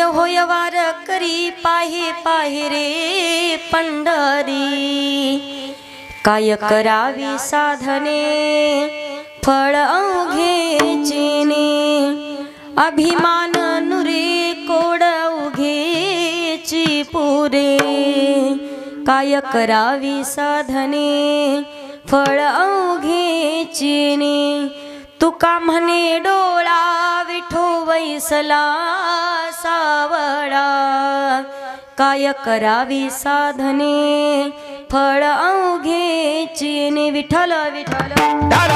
होय होय वार करी पाहे पाहे रे पंढरी काय करावी साधने फळ अवघेचेने अभिमान नुरे कोड उघेची पुरे काय करावी साधने फळ अवघेचेने तुका म्हणे डोळा विठो वैसला सावळा काय करावी साधने फळ अवघेचेने विठ्ठल विठ्ठल विठ्ठल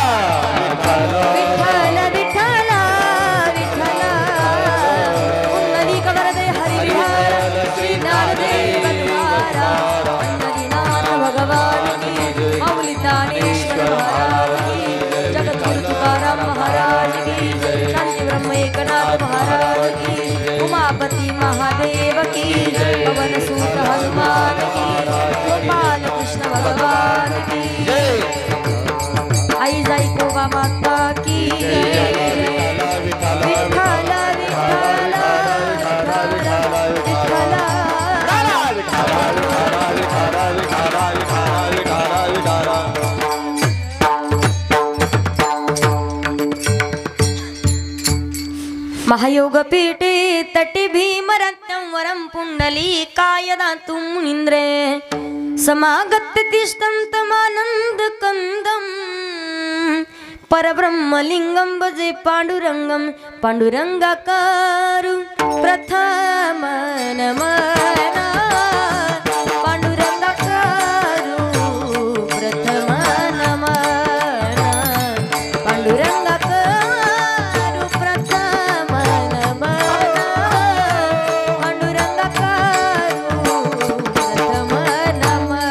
विठ्ठल विठ्ठल पुंडलिक वरदे हरी विहार श्री ज्ञानदेव तुकारा पंढरीनाथ भगवान की माऊली ज्ञानेश्वर महाराज की जगद्गुरु तुकाराम महाराज की शांती ब्रह्म एकनाथ महाराज की उमापति महादेव की पवन सुत हनुमान की गोपाल कृष्ण भगवान की आई जाई कोवा माता की विठ्ठल विठ्ठल महायोग पीठे तटी भीमरत्यं वरं पुंडलीकाय दातुं मुनीन्द्रे समागत्य तिष्ठन्तमानन्द कंदं परब्रह्मलिंगं भजे पांडुरंगं पांडुरंगाकारु प्रथम नमना पांडुरंगाकारु प्रथम नमना पांडुरंगाकारु प्रथम नमना पांडुरंगाकारु प्रथम नमना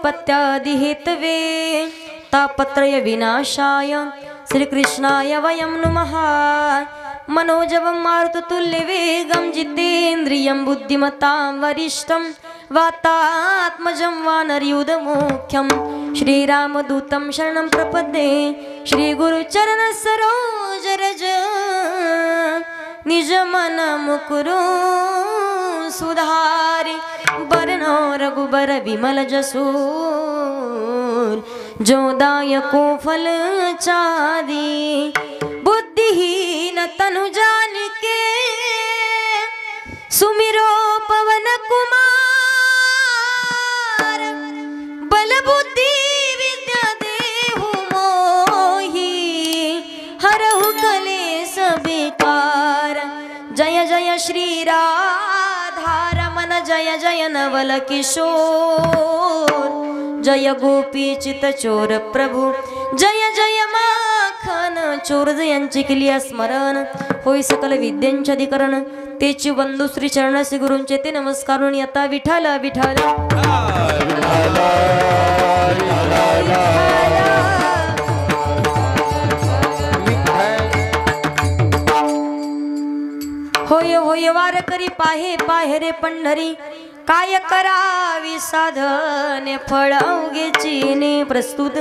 उत्पत्त्यादि हेतवे तापत्रय विनाशाय श्रीकृष्णाय वयं नुमः। मनोजवं मारुततुल्यवेगं जितेन्द्रियं बुद्धिमतां वरिष्ठं वातात्मजं वानरयूथमुख्यं श्रीरामदूतं शरणं प्रपद्ये। श्रीगुरुचरणसरोजरज निजमन मुकुरु सुधारि बरनो रघुबर विमल जसु जो दायको फल चादी। बुद्धिहीन तनु जानिके सुमिरो पवन कुमार बल बुद्धि विद्या देहु मोहि हरहु कलेस विकार। जय जय श्री राधारमण जय जय नवल किशोर जय गोपी चित चोर प्रभु जय जय माखन चोर जयांची केली स्मरण होई सकल विद्यांचे अधिकरण तेची वंदू श्री चरण श्री गुरूंचे ते नमस्कारून आता विठाल विठाल होय होय वार करी पाहे पाहे रे पंढरी काय करावी साधने फळ अवघेची प्रस्तुत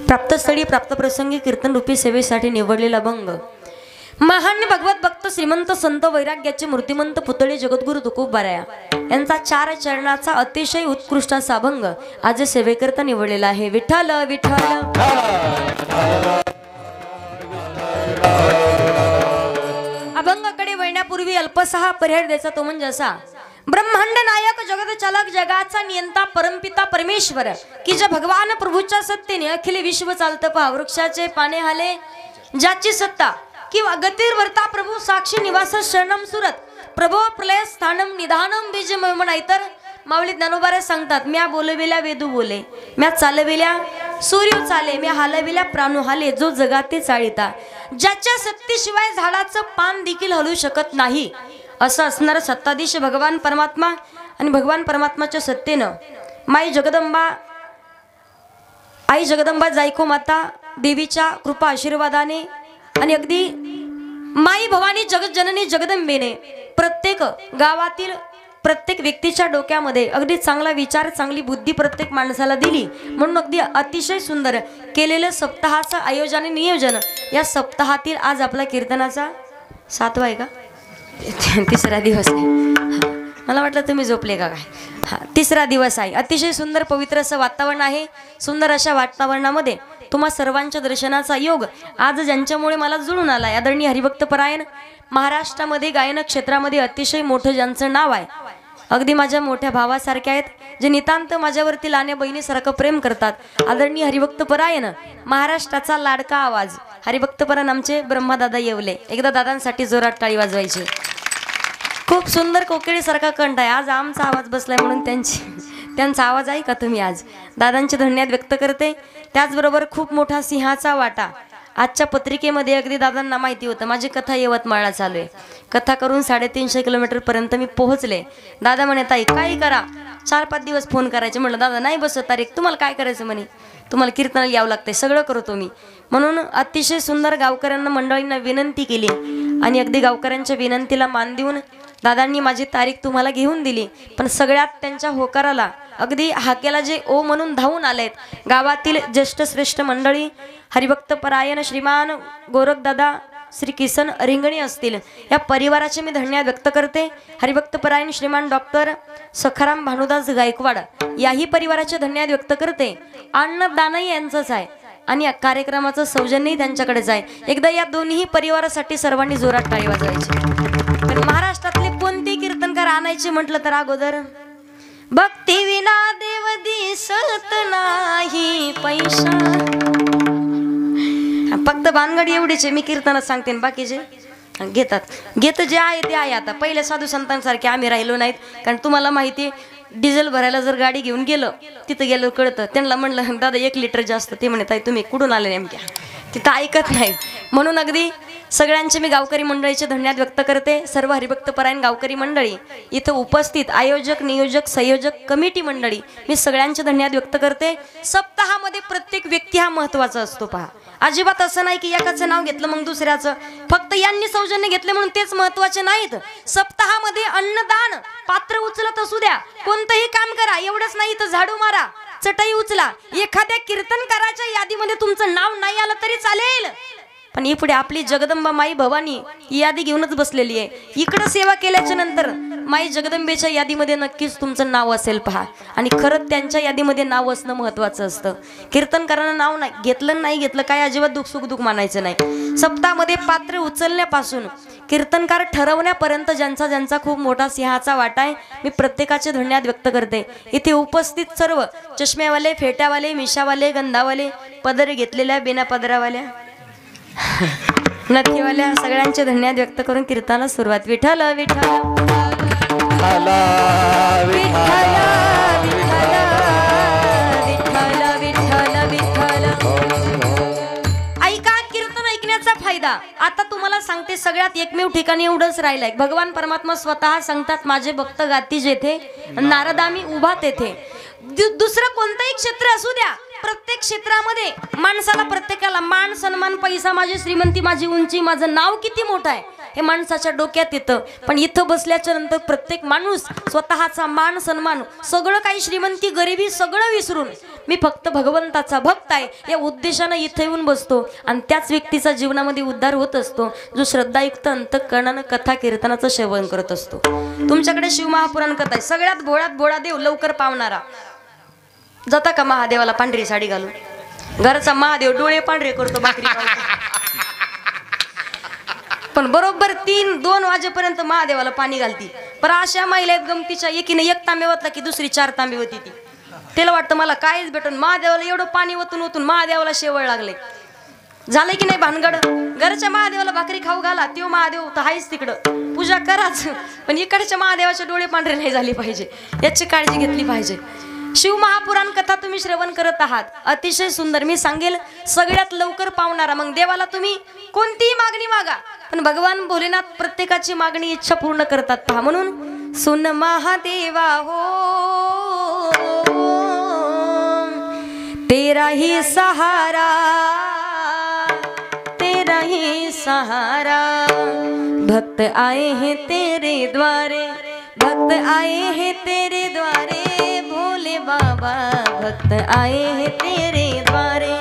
प्राप्तस्थळी प्राप्त प्रसंगी कीर्तन रूपी सेवेसाठी निवडलेला भंग महान भगवत भक्त श्रीमंत संत वैराग्याचे मूर्तिमंत पुतळे जगद्गुरु तुकोबाराया यांचा 4 चरणाचा अतिशय उत्कृष्ट असा अभंग आज सेवेकरता निवडलेला आहे। विठ्ठल विठ्ठल अभंगाकडे वळण्यापूर्वी अल्पसहा परिहार द्यायचा तो म्हणजे असा ब्रह्मांड नायक जगत चालक जगाचा नियंता परमपिता परमेश्वर की जे भगवान प्रभूच्या सत्तेने अखिल विश्व चालतं पहा। वृक्षाचे पाने हाले ज्याची सत्ता किंवा गतीर्वर्ता प्रभू साक्षी निवास शरणम सुरत प्रभो प्रलय स्थानम निधानम बीज नाहीतर माऊली ज्ञानोबारे सांगतात म्या बोलविल्या वेदू बोले म्या चालविल्या सूर्य चाले म्या हालविल्या प्राणू हाले जो जगाते चाळिता ज्याच्या सत्तेशिवाय झाडाचं पान देखील हलू शकत नाही असं असणारा सत्ताधीश भगवान परमात्मा आणि भगवान परमात्माच्या सत्तेनं माई जगदंबा आई जगदंबा जायको माता देवीच्या कृपा आशीर्वादाने आणि अगदी माई भवानी जगज्जननी जगदंबेने प्रत्येक गावातील प्रत्येक व्यक्तीच्या डोक्यामध्ये अगदी चांगला विचार चांगली बुद्धी प्रत्येक माणसाला दिली म्हणून अगदी अतिशय सुंदर केलेलं सप्ताहाचं आयोजन आणि नियोजन या सप्ताहातील आज आपला कीर्तनाचा 7वा आहे का 3रा दिवस आहे। मला वाटलं तुम्ही झोपले का काय। 3रा दिवस आहे। अतिशय सुंदर पवित्र असं वातावरण आहे। सुंदर अशा वातावरणामध्ये तुम्हा सर्वांच्या दर्शनाचा योग आज ज्यांच्यामुळे मला जुळून आलाय आदरणीय हरिभक्त परायण महाराष्ट्रामध्ये गायन क्षेत्रामध्ये अतिशय मोठं ज्यांचं नाव आहे अगदी माझ्या मोठ्या भावासारखे आहेत जे नितांत माझ्यावरती लाण्या बहिणीसारखं प्रेम करतात आदरणीय हरिभक्त परायण महाराष्ट्राचा लाडका आवाज हरिभक्त परायण आमचे ब्रह्मदादा येवले एकदा दादांसाठी जोरात टाळी वाजवायची। खूप सुंदर कोकिळीसारखा कंठ आहे आज आमचा आवाज बसलाय म्हणून त्यांचा आवाज आहे का तुम्ही आज दादांचे धन्यवाद व्यक्त करते। त्याचबरोबर खूप मोठा सिंहाचा वाटा आजच्या पत्रिकेमध्ये अगदी दादांना माहिती होतं माझी कथा यवतमाळला चालू आहे कथा करून 350 किलोमीटर पर्यंत मी पोहोचले। दादा म्हणे ताई काही करा 4-5 दिवस फोन करायचे म्हटलं दादा नाही बसत तारीख तुम्हाला काय करायचं म्हणे तुम्हाला कीर्तनाला यावं लागतंय सगळं करतो मी म्हणून अतिशय सुंदर गावकऱ्यांना मंडळींना विनंती केली आणि अगदी गावकऱ्यांच्या विनंतीला मान देऊन दादांनी माझी तारीख तुम्हाला घेऊन दिली पण सगळ्यात त्यांच्या होकाराला अगदी हाकेला जे ओ म्हणून धावून आलेत गावातील ज्येष्ठ श्रेष्ठ मंडळी हरिभक्त परायण श्रीमान गोरखदादा श्री किसन रिंगणी असतील या परिवाराचे मी धन्यवाद व्यक्त करते। हरिभक्त परायण श्रीमान डॉक्टर सखाराम भानुदास गायकवाड याही परिवाराचे धन्यवाद व्यक्त करते। अन्नदानही यांचंच आहे आणि या कार्यक्रमाचं सौजन्यही त्यांच्याकडेच आहे। एकदा या दोन्ही परिवारासाठी सर्वांनी जोरात टाळी वाजवायची। पण महाराष्ट्रातले कोणते कीर्तनकार आणायचे म्हटलं तर अगोदर भक्ती विना देव दिसत नाही पैसा फक्त भानगड एवढीचे मी कीर्तनात सांगते बाकीचे घेतात घेत जे आहे ते आहे। आता पहिले साधू संतांसारखे आम्ही राहिलो नाहीत कारण तुम्हाला माहिती डिझेल भरायला जर गाडी घेऊन गेलं, तिथं गेलं कळतं. त्यांना म्हणलं दादा 1 लिटर जास्त, ते म्हणे ताई तुम्ही कुठून आले नेमक्या, तिथं ऐकत नाही. म्हणून अगदी सगळ्यांचे मी गावकरी मंडळीचे धन्यवाद व्यक्त करते. सर्व हरिभक्तपरायण गावकरी मंडळी इथं उपस्थित, आयोजक, नियोजक, संयोजक, कमिटी मंडळी, मी सगळ्यांचे धन्यवाद व्यक्त करते. सप्ताहामध्ये प्रत्येक व्यक्ती हा महत्त्वाचा असतो. पहा, अजिबात असं नाही की एकाचं नाव घेतलं मग दुसऱ्याचं, फक्त यांनी सौजन्य घेतले म्हणून तेच महत्त्वाचे नाहीत. सप्ताहामध्ये अन्नदान, पात्र उचलत असू द्या, कोणतंही काम करा, एवढंच नाही तर झाडू मारा, चटई उचला, एखाद्या कीर्तनकाराच्या यादीमध्ये तुमचं नाव नाही आलं तरी चालेल, पण पुढे आपली जगदंबा माई भवानी यादी घेऊनच बसलेली आहे. इकडं सेवा केल्याच्या नंतर माई जगदंबेच्या यादीमध्ये नक्कीच तुमचं नाव असेल. पहा, आणि खरंच त्यांच्या यादीमध्ये नाव असणं महत्त्वाचं असतं. कीर्तनकारांना नाव नाही घेतलं, नाही घेतलं काय अजिबात दुःख सुख दुःख मानायचं नाही. सप्ताहामध्ये पात्र उचलण्यापासून कीर्तनकार ठरवण्यापर्यंत ज्यांचा ज्यांचा खूप मोठा सिंहाचा वाटा आहे, मी प्रत्येकाचे धन्यवाद व्यक्त करते. इथे उपस्थित सर्व चष्म्यावाले, फेट्यावाले, मिशावाले, गंधावाले, पदर घेतलेल्या, बिना पदरावाल्या, नथीवाल्या, सगळ्यांचे धन्यवाद व्यक्त करून कीर्तनाला सुरुवात. विठ्ठल विठ्ठल विठ्ठल विठ्ठल विठ्ठल विठ्ठल. ऐका, कीर्तन ऐकण्याचा फायदा आता तुम्हाला सांगते. सगळ्यात एकमेव ठिकाणी एवढंच राहिलंय, भगवान परमात्मा स्वतः सांगतात, माझे भक्त गाती जेथे, नारदामी उभा तेथे. दुसरं कोणतंही क्षेत्र असू द्या, प्रत्येक क्षेत्रामध्ये माणसाला, प्रत्येकाला मान सन्मान, पैसा, माझी श्रीमंती, माझी उंची, माझं नाव किती मोठं आहे हे माणसाच्या डोक्यात येतं. पण इथं बसल्याच्या नंतर प्रत्येक माणूस स्वतःचा मान सन्मान, सगळं काही, श्रीमंती गरिबी सगळं विसरून मी फक्त भगवंताचा भक्त आहे या उद्देशानं इथं येऊन बसतो. आणि त्याच व्यक्तीचा जीवनामध्ये उद्धार होत असतो जो श्रद्धायुक्त अंतःकरणानं कथा कीर्तनाचं सेवन करत असतो. तुमच्याकडे शिवमहापुराण कथा आहे, सगळ्यात भोळ्यात भोळा देव, लवकर पावणारा. जाता का महादेवाला पांढरी साडी घालून? घरचा महादेव डोळे पांढरे करतो, भाकरी पण बरोबर 3-2 वाजेपर्यंत महादेवाला पाणी घालती. पण अशा महिला गमतीच्या, एकीने 1 तांबे ओतला की दुसरी 4 तांबे होती. ती त्याला वाटतं मला कायच भेटून, महादेवाला एवढं पाणी ओतून ओतून महादेवाला शेवळ लागले. झालं की नाही भानगड? घरच्या महादेवाला भाकरी खाऊ घाला, तो महादेव तर आहेच तिकडं, पूजा कराच, पण इकडच्या महादेवाचे डोळे पांढरे नाही झाले पाहिजे, याची काळजी घेतली पाहिजे. शिवमहापुराण कथा तुम्ही श्रवण करत आहात, अतिशय सुंदर. मी सांगेल सगळ्यात लवकर पावणारा. मग देवाला तुम्ही कोणतीही मागणी मागा, पण भगवान भोलेनाथ प्रत्येकाची मागणी, इच्छा पूर्ण करतात. पहा, म्हणून सुन महादेवा हो तेरा ही सहारा, तेरा ही सहारा, भक्त आए हैं तेरे द्वारे, भक्त आए हैं तेरे द्वारे, भोले बाबा भक्त आए हैं तेरे द्वारे.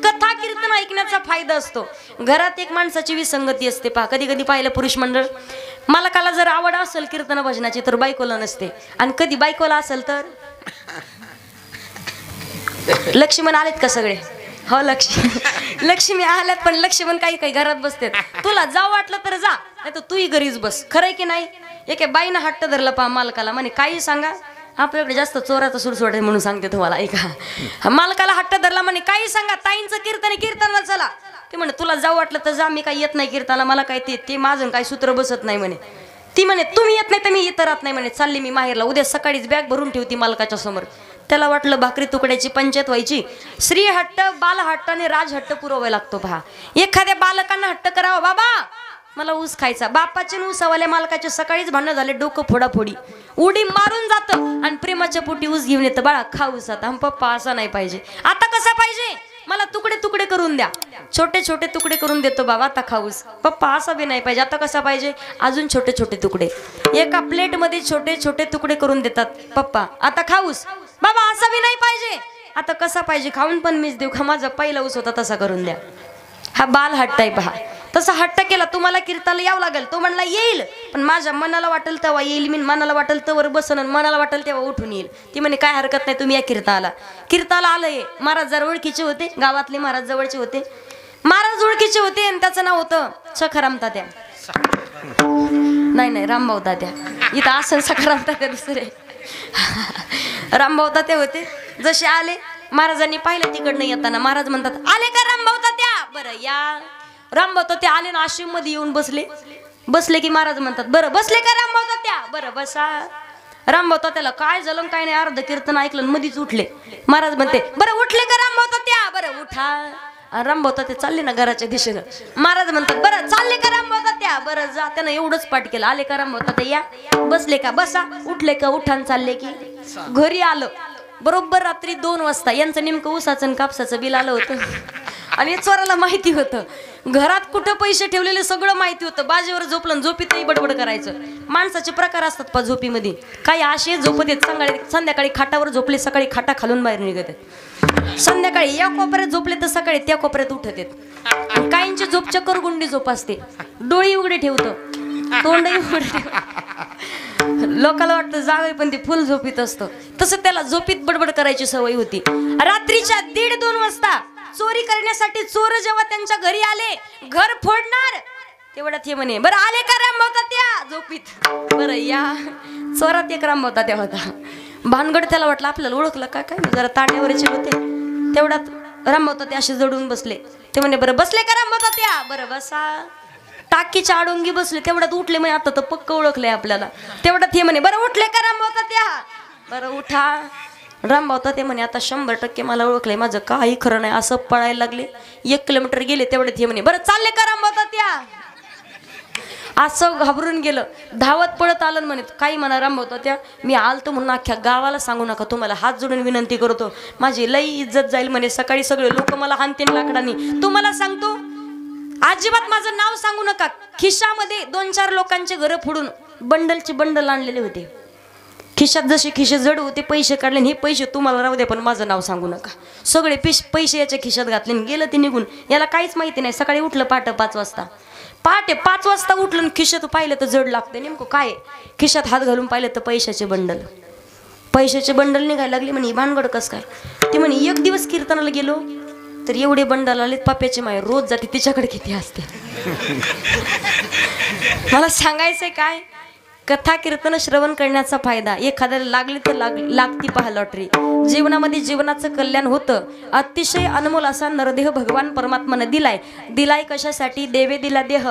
कथा कीर्तन ऐकण्याचा फायदा असतो. घरात एक माणसाची विसंगती असते. पहा, कधी कधी पाहिलं पुरुष मंडळ, मालकाला जर आवड असेल कीर्तन भजनाची तर बायकोला नसते, आणि कधी बायकोला असेल तर लक्ष्मण आलेत का सगळे? हो, लक्ष्मी आल्यात, पण लक्ष्मण काही काही घरात बसते. तुला जाऊ वाटलं तर जा, नाही तर तूही घरीच बस. खरंय की नाही? एके बाईनं हट्ट धरला पहा मालकाला, म्हणे काही सांगा, आपल्याकडे जास्त चोराचा सुरसोट आहे म्हणून सांगते तुम्हाला. ऐका, मालकाला हट्ट धरला, म्हणे काही सांगा, ताईंचं कीर्तन, कीर्तनाला चला. ते म्हणे तुला जाऊ वाटलं तर जा, मी काही येत नाही कीर्तनाला, मला काय ते माझं काही सूत्र बसत नाही म्हणे. ती म्हणे तुम्ही येत नाही तर मी इथं राहत नाही म्हणे, चालली मी माहेरला, उद्या सकाळीच बॅग भरून ठेवती मालकाच्या समोर. त्याला वाटलं भाकरी तुकड्याची पंचायत व्हायची. स्त्री हट्ट, बाल हट्ट आणि राज हट्ट पुरवायला लागतो. पहा, एखाद्या बालकांना हट्ट करावा, बाबा मला ऊस खायचा, बापाचे ऊसावाल्या मालकाचे सकाळीच भांडण झाले, डोकं फोडाफोडी, उडी मारून जातं आणि प्रेमाच्या पोटी ऊस घेऊन येतं, बाळा खा ऊस. आता पप्पा असा नाही पाहिजे, आता कसा पाहिजे, मला तुकडे तुकडे करून द्या, छोटे छोटे तुकडे करून देतो बाबा, आता खाऊस. पप्पा असा बी नाही पाहिजे, आता कसा पाहिजे, अजून छोटे छोटे तुकडे, एका प्लेट मध्ये छोटे छोटे तुकडे करून देतात. पप्पा आता खाऊस, बाबा असा बी नाही पाहिजे, आता कसा पाहिजे, खाऊन पण मीच देऊ का, माझा पहिला ऊस होता तसा करून द्या. हा बाल हट्ट आहे. पहा, तसा हट्ट केला तुम्हाला कीर्तनाला यावं लागेल. तो म्हणला येईल, पण माझ्या मनाला वाटेल तेव्हा येईल, मी मनाला वाटेल तेव्हा बसन, मनाला वाटेल तेव्हा उठून येईल. ती म्हणे काय हरकत नाही, तुम्ही या कीर्तनाला आलंय. महाराज जरा ओळखीचे होते, गावातले महाराज जवळचे होते, महाराज ओळखीचे होते, आणि त्याचं नाव होतं सखाराम तात्या. नाही रामभाऊ तात्या, इथं असं सखाराम तात्या दुसरे रामभाऊ तात्या होते. जसे आले, महाराजांनी पाहिलं तिकडनं येताना, महाराज म्हणतात आले का रामभाऊ तात्या? बरं या. रामभाऊ तात्या आले ना, आश्रम मध्ये येऊन बसले की महाराज म्हणतात बरं बसले का रामभाऊ तात्या? बरं बसा. रामभाऊ त्याला काय झालं काय नाही, अर्ध कीर्तन ऐकलं मधीच उठले. महाराज म्हणते बरं उठले का रामभाऊ त्या, बरं उठा. रामभाऊ ते चालले ना घराच्या दिशेनं. महाराज म्हणतात बरं चालले का रामभाऊ त्या, बरं जा. त्यानं एवढंच पाठ केलं. आले का रामभाऊ ते या, बसले का बसा, उठले का उठान, चालले की. घरी आलं बरोबर रात्री 2 वाजता. यांचं नेमकं ऊसाचं आणि कापसाचं बिल आलं होतं आणि चोराला माहिती होतं. घरात कुठं पैसे ठेवलेले सगळं माहिती होतं. बाजेवर झोपलं, झोपीतही बडबड करायचं. माणसाचे प्रकार असतात पा झोपीमध्ये. काही असे झोपत येत, संध्याकाळी खाटावर झोपले, सकाळी खाटा खालून बाहेर निघत आहेत. संध्याकाळी या कोपऱ्यात झोपले तर सकाळी त्या कोपऱ्यात उठत आहेत. काहींची झोप चक्कर गुंडी झोप असते. डोळी उघडे ठेवतं, तोंडही उघडे ठेवतं. लोकांना वाटतं जावे पण ते फुल झोपीत असतं. तसं त्याला झोपीत बडबड करायची सवय होती. रात्रीच्या 1:30-2 वाजता चोरी करण्यासाठी चोर जेव्हा त्यांच्या घरी आले, घर फोडणार तेवढ्यात हे म्हणे बरं आले का रामभाऊ त्या झोपीत. बरं या चोरात एक रामभाऊ त्या होता. भानगड त्याला वाटलं आपल्याला ओळखलं का काय, जरा तांड्यावरचे होते. तेवढ्यात रामभाऊ ते असे जडून बसले. ते म्हणे बरं बसले का रामभाऊ त्या, बरं बसा. टाकीच्या आडोंगी बसले. तेवढ्यात उठले म्हणे आता तर पक्क ओळखलंय आपल्याला. तेवढ्यात हे म्हणे बरं उठले का रामभाऊ त्या, बरं उठा. रामभाऊ ते म्हणे आता 100% मला ओळखलंय, माझं काही खरं नाही. असं पळायला लागले. 1 किलोमीटर गेले. तेवढ्यात हे म्हणे बरं चालले का रामभाऊ त्या. असं घाबरून गेलं, धावत पळत आलं. म्हणे काही म्हणा रामभाऊ त्या, मी आलतो म्हणून अख्ख्या गावाला सांगू नका. तुम्हाला हात जोडून विनंती करतो, माझी लई इज्जत जाईल. म्हणे सकाळी सगळे लोक मला हाणतील लाकडानी. तुम्हाला सांगतो अजिबात माझं नाव सांगू नका. खिशामध्ये 2-4 लोकांचे घरं फोडून बंडलचे बंडल आणलेले होते. खिशात जसे खिशे जड होते पैसे काढले. हे पैसे तुम्हाला राहू द्या पण माझं नाव सांगू नका. सगळे पैसे याच्या खिशात घातले. गेलं ते निघून. याला काहीच माहिती नाही. सकाळी उठलं पहाटे 5 वाजता. पहाटे 5 वाजता उठलं, खिशात पाहिलं तर जड लागते. नेमकं काय, खिशात हात घालून पाहिलं तर पैशाचे बंडल निघायला लागले. म्हणे भानगड कस काय. ते म्हणे 1 दिवस कीर्तनाला गेलो तर एवढे बंडल आले. पप्याची माय रोज जाते, तिच्याकडे किती असते. मला सांगायचंय काय, कथा कीर्तन श्रवण करण्याचा फायदा. एखाद्याला लागली तर लागती पहा लॉटरी. जीवनामध्ये जीवनाचं कल्याण होतं. अतिशय अनमोल असा नरदेह भगवान परमात्माने दिलाय कशासाठी. देवे दिला देह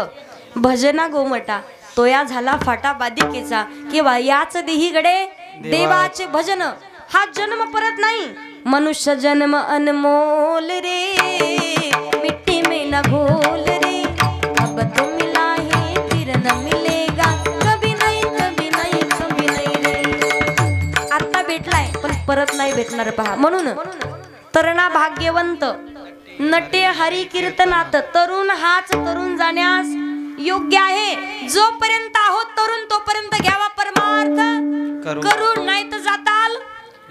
भजना गोमटा, तो या झाला फाटा बादिकेचा. किंवा याच देही गडे देवाचे भजन. हा जन्म परत नाही. मनुष्य जन्म अनमोल रे, मिट्टी में न घोल रे. अब तो मिला है फिर न मिलेगा, कभी नहीं कभी नहीं कभी नहीं रे. आता भेटलाय पण परत नाही भेटणार पहा. म्हणून तरणा भाग्यवंत नटे हरी कीर्तनात. तरुण हाच तरुण जाण्यास योग्य आहे. जोपर्यंत आहोत तरुण तोपर्यंत घ्यावा परमार्थ करून, नाही तर जाताल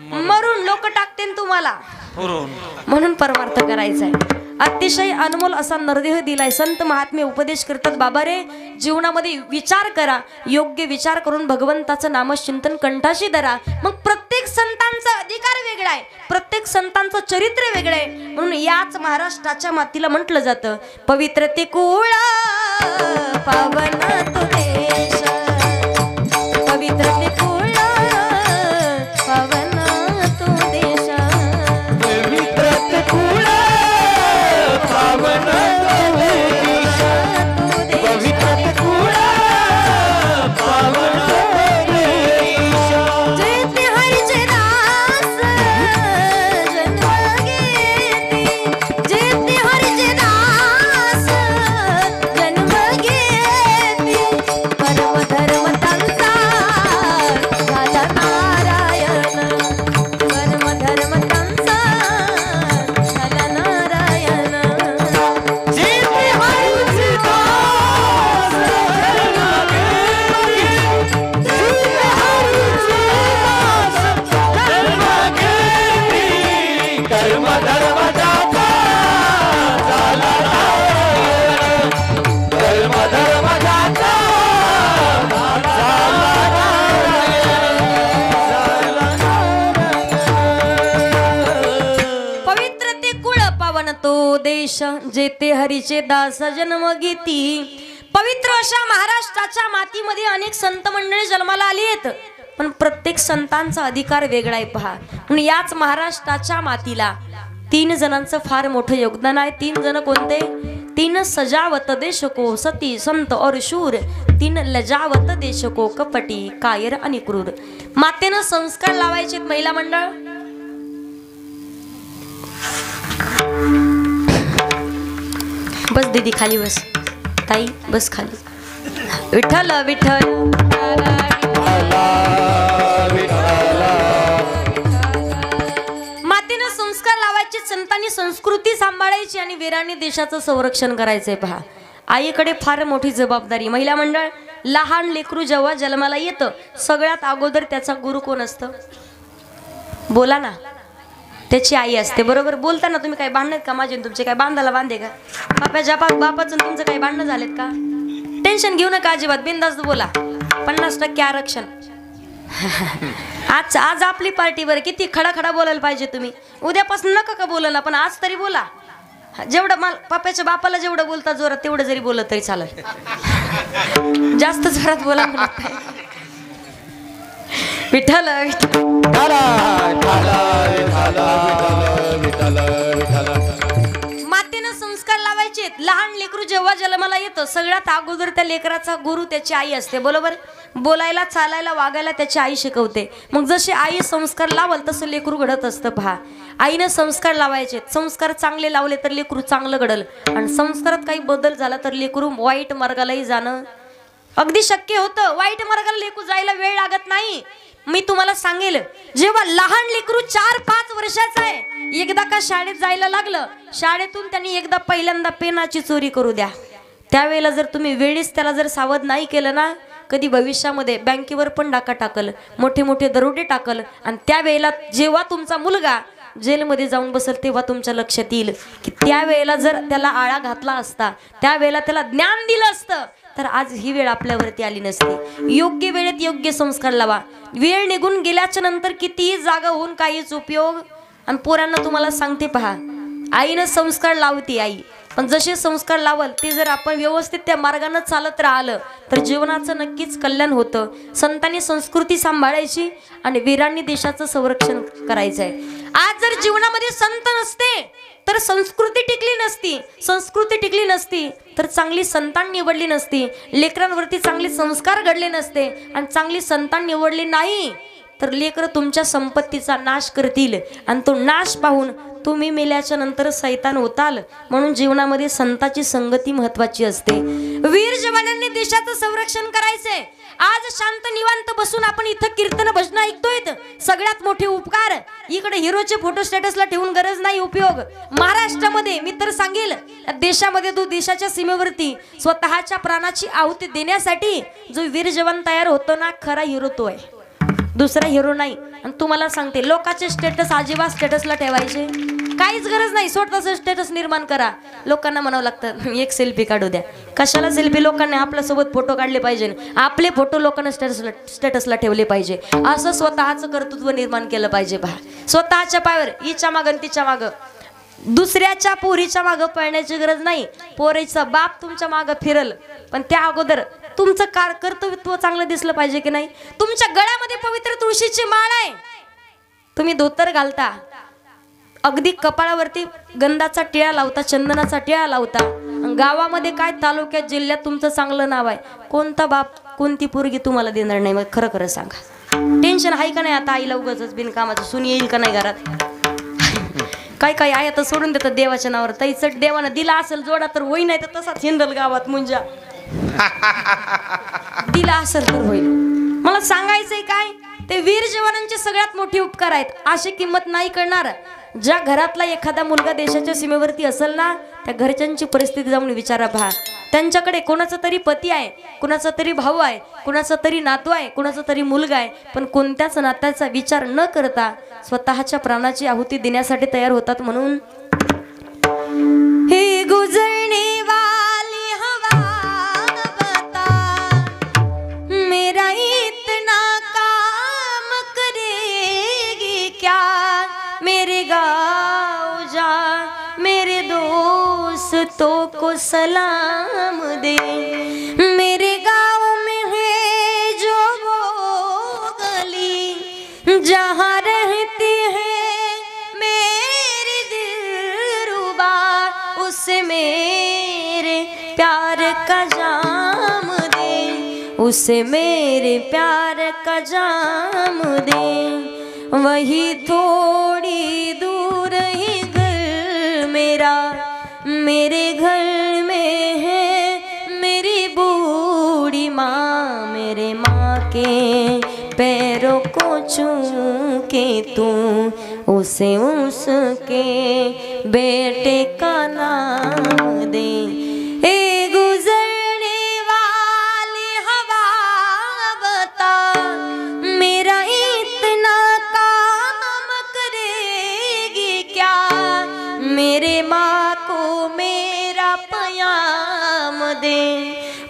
मरून. लोक टाकतील तुम्हाला, म्हणून परमार्थ करायचा आहे. अतिशय अनमोल असा नरदेह दिलाय. संत महात्मे उपदेश करतात, बाबा रे जीवनामध्ये विचार करा. योग्य विचार करून भगवंताचं नामचिंतन कंठाशी धरा. मग प्रत्येक संतांचा अधिकार वेगळा आहे, प्रत्येक संतांचं चरित्र वेगळं आहे. म्हणून याच महाराष्ट्राच्या मातीला म्हटलं जातं, पवित्र ते कुळ पावन तो देश, पवित्र ते कुळ पावन तो देश, पवित्र ते कुळ पावन तो देश, पवित्र ते कुळ पावन तो देश. जेते हरीचे दास जन्म घेती, जेते हरीचे दास जन्म घेती. परम धर्म त्यांचा झाला नारायण, परम धर्म त्यांचा झाला नारायण. जेते हरीचे दास जन्म घेती, जेते हरीचे दास जन्म घेती. कर्म धर्म जाता झाला नारायण, कर्म धर्म जाता झाला नारायण. पवित्र ते कुळ पावन तो देश, जेते हरीचे दास जन्म घेती. पवित्र अशा महाराष्ट्राच्या मातीमध्ये अनेक संत मंडळी जन्माला आली आहेत, पण प्रत्येक संतांचा अधिकार वेगळा आहे पहा. म्हणून याच महाराष्ट्राच्या मातीला 3 जणांचं फार मोठं योगदान आहे. 3 जण कोणते? तीन सजावत देश को सती संत और शूर, तीन लजावत देश को कपटी कायर आणि क्रूर। मातेनं संस्कार लावायचे महिला मंडळ। बस दीदी खाली बस, ताई बस खाली। विठ्ठल विठ्ठल मातेनं संस्कार लावायचे, संतांनी संस्कृती सांभाळायची आणि वीरांनी देशाचं संरक्षण करायचंय। पहा, आईकडे फार मोठी जबाबदारी। महिला मंडळ, लहान लेकरू जेव्हा जन्माला येतं सगळ्यात अगोदर त्याचा गुरु कोण असतं? बोला ना, त्याची आई असते, बरोबर? बोलताना तुम्ही काय भांडणत का? माझे तुमचे काय बांधाला बांधे का? बापाचं तुमचं काही भांडणं झालेत का? टेन्शन घेऊ नका अजिबात, बिनधास्त बोला। 50% आरक्षण। आज आपली पार्टीवर किती खडा खडा बोलायला पाहिजे तुम्ही, उद्यापासून नका का बोलायला, पण आज तरी बोला। जेवढं पप्पाच्या बापाला जेवढं बोलता जोरात तेवढं जरी बोलत तरी चालेल, जास्त जोरात बोला। विठ्ठल मातेनं संस्कार लावायचे। लहान लेकरू जेव्हा जन्माला येतं सगळ्यात अगोदर त्या लेकराचा गुरु त्याची आई असते, बरोबर? बोलायला चालायला वागायला त्याची आई शिकवते। मग जसे आई संस्कार लावल तसं लेकरू घडत असतं। पहा, आईनं संस्कार लावायचे, संस्कार चांगले लावले तर लेकरू चांगलं घडल, आणि संस्कारात काही बदल झाला तर लेकरू वाईट मार्गालाही जाणं अगदी शक्य होतं। वाईट मार्गाला लेकरू जायला वेळ लागत नाही। मी तुम्हाला सांगेल, जेव्हा लहान लेकरू 4-5 वर्षाचा आहे, एकदा का शाळेत जायला लागलं, शाळेतून त्यांनी एकदा पहिल्यांदा पेनाची चोरी करू द्या, त्यावेळेला जर तुम्ही वेळीच त्याला जर सावध नाही केलं ना, कधी भविष्यामध्ये बँकेवर पण डाका टाकल, मोठे मोठे दरोडे टाकल, आणि त्यावेळेला जेव्हा तुमचा मुलगा जेलमध्ये जाऊन बसेल तेव्हा तुमच्या लक्षात येईल की त्यावेळेला जर त्याला आळा घातला असता, त्यावेळेला त्याला ज्ञान दिलं असतं, तर आज ही वेळ आपल्यावरती आली नसती। योग्य वेळेत योग्य संस्कार लावा। वेळ निघून गेल्याच्या नंतर कितीही जागा होऊन काहीच उपयोग। आणि पोरांना तुम्हाला सांगते, पहा, आईनं संस्कार लावते आई, पण जसे संस्कार लावल ते जर आपण व्यवस्थित त्या मार्गाने चालत राहिलं तर जीवनाचं नक्कीच कल्याण होतं। संतांनी संस्कृती सांभाळायची आणि वीरांनी देशाचं संरक्षण करायचंय। आज जर जीवनामध्ये संत नसते तर संस्कृती टिकली नसती, संस्कृती टिकली नसती तर चांगली संतान निवडली नसती, लेकरांवरती चांगले संस्कार घडले नसते, आणि चांगली संतान निवडली नाही तर लेकर तुमच्या संपत्तीचा नाश करतील, आणि तो नाश पाहून तुम्ही मेल्याच्या नंतर सैतान होताल। म्हणून जीवनामध्ये संताची संगती महत्वाची असते। वीर जवानांनी देशाचं संरक्षण करायचंय। आज शांत निवांत बसून आपण इथं कीर्तन भजन ऐकतोय, सगळ्यात मोठे उपकार। इकडे हिरोचे फोटो स्टेटसला ठेवून गरज नाही, उपयोग महाराष्ट्रामध्ये मी तर सांगेल, देशामध्ये तो देशाच्या सीमेवरती स्वतःच्या प्राणाची आहुती देण्यासाठी जो वीर जवान तयार होतो ना, खरा हिरो तो आहे, दुसरा हिरो नाही। आणि तुम्हाला सांगते, लोकांचे स्टेटस अजिबात स्टेटसला ठेवायचे काहीच गरज नाही। स्वतःचं स्टेटस निर्माण करा। लोकांना म्हणावं लागतं एक सेल्फी काढू द्या, कशाला सेल्फी? लोकांनी आपल्यासोबत फोटो काढले पाहिजे, आपले फोटो लोकांना स्टेटसला ठेवले पाहिजे, असं स्वतःचं कर्तृत्व निर्माण केलं पाहिजे। पहा, स्वतःच्या पायावर हिच्या मागं तिच्या मागं, दुसऱ्याच्या पोरीच्या मागं पळण्याची गरज नाही। पोरीचा बाप तुमच्या मागं फिरल, पण त्या अगोदर तुमचं कर्तृत्व चांगलं दिसलं पाहिजे की नाही? तुमच्या गळ्यामध्ये पवित्र तुळशीची माळ आहे, तुम्ही धोतर घालता, अगदी कपाळावरती गंधाचा टिळा लावता, चंदनाचा टिळा लावता, गावामध्ये काय तालुक्यात जिल्ह्यात तुमचं चांगलं नाव आहे, कोणता बाप कोणती पोरगी तुम्हाला देणार नाही? मग खरं खरं सांगा, टेन्शन आहे का नाही? आता आईला उगाचच बिनकामाचं सून येईल का नाही घरात? काय काय आहे तर सोडून देतात देवाच्या नावावर। तैचट देवानं दिला असेल जोडा तर होई, नाही तर तसाच हिंदल गावात मुंजा दिला असेल तर होईल। मला सांगायचंय काय, ते वीर जवानांचे सगळ्यात मोठे उपकार आहेत, अशी किंमत नाही करणार। ज्या घरातला एखादा मुलगा देशाच्या सीमेवरती असेल ना, त्या घरच्यांची परिस्थिती जाऊन विचारा। पहा, त्यांच्याकडे कोणाचा तरी पती आहे, कोणाचा तरी भाऊ आहे, कोणाचा तरी नातू आहे, कोणाचा तरी मुलगा आहे, पण कोणत्याच नात्याचा विचार न करता स्वतःच्या प्राणाची आहुती देण्यासाठी तयार होतात। म्हणून हे गुजरने वाली हवा बता, मेरा इतना काम करेगी क्या, मेरे गाँव जा मेरे दोस्तों को सलाम दे, मेरे गाँव में है जो वो गली जहाँ रहती है मेरी दिलरुबा, उसमें का जाम दे, उसे मेरे प्यार का जाम दे। वही थोड़ी दूर ही घर मेरा, मेरे घर में है मेरी बूढ़ी माँ। मेरे माँ के पैरों को चूम के तू उसे उसके बेटे का नाम दे। ए गुजरने वाली हवा बता, मेरा इतना काम करेगी क्या। मेरे माँ को मेरा पयाम दे,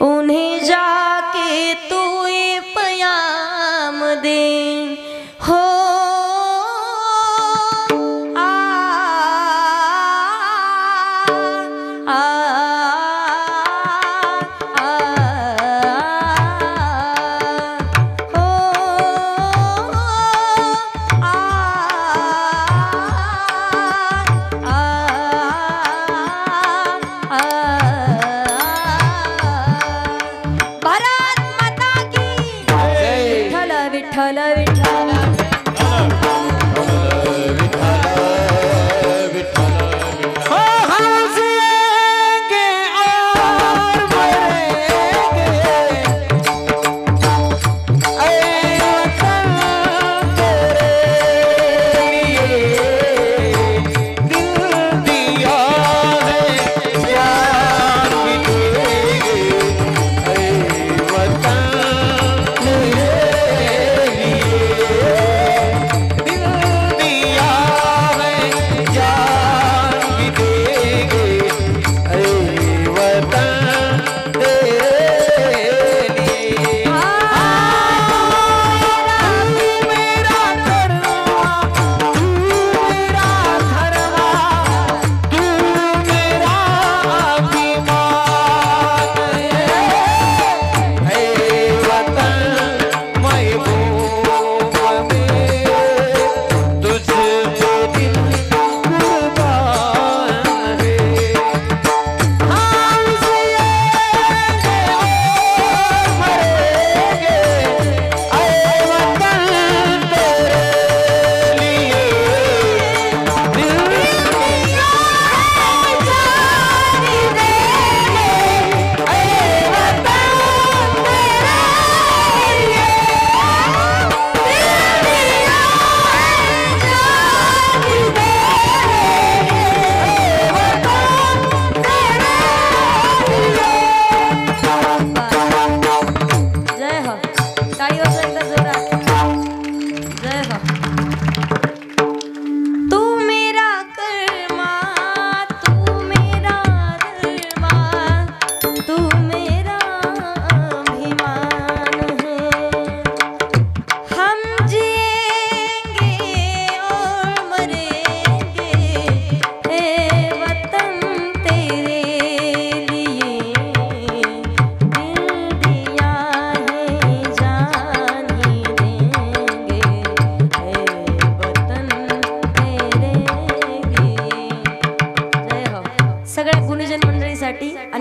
उन्हें जाके तू ये पयाम दे। हो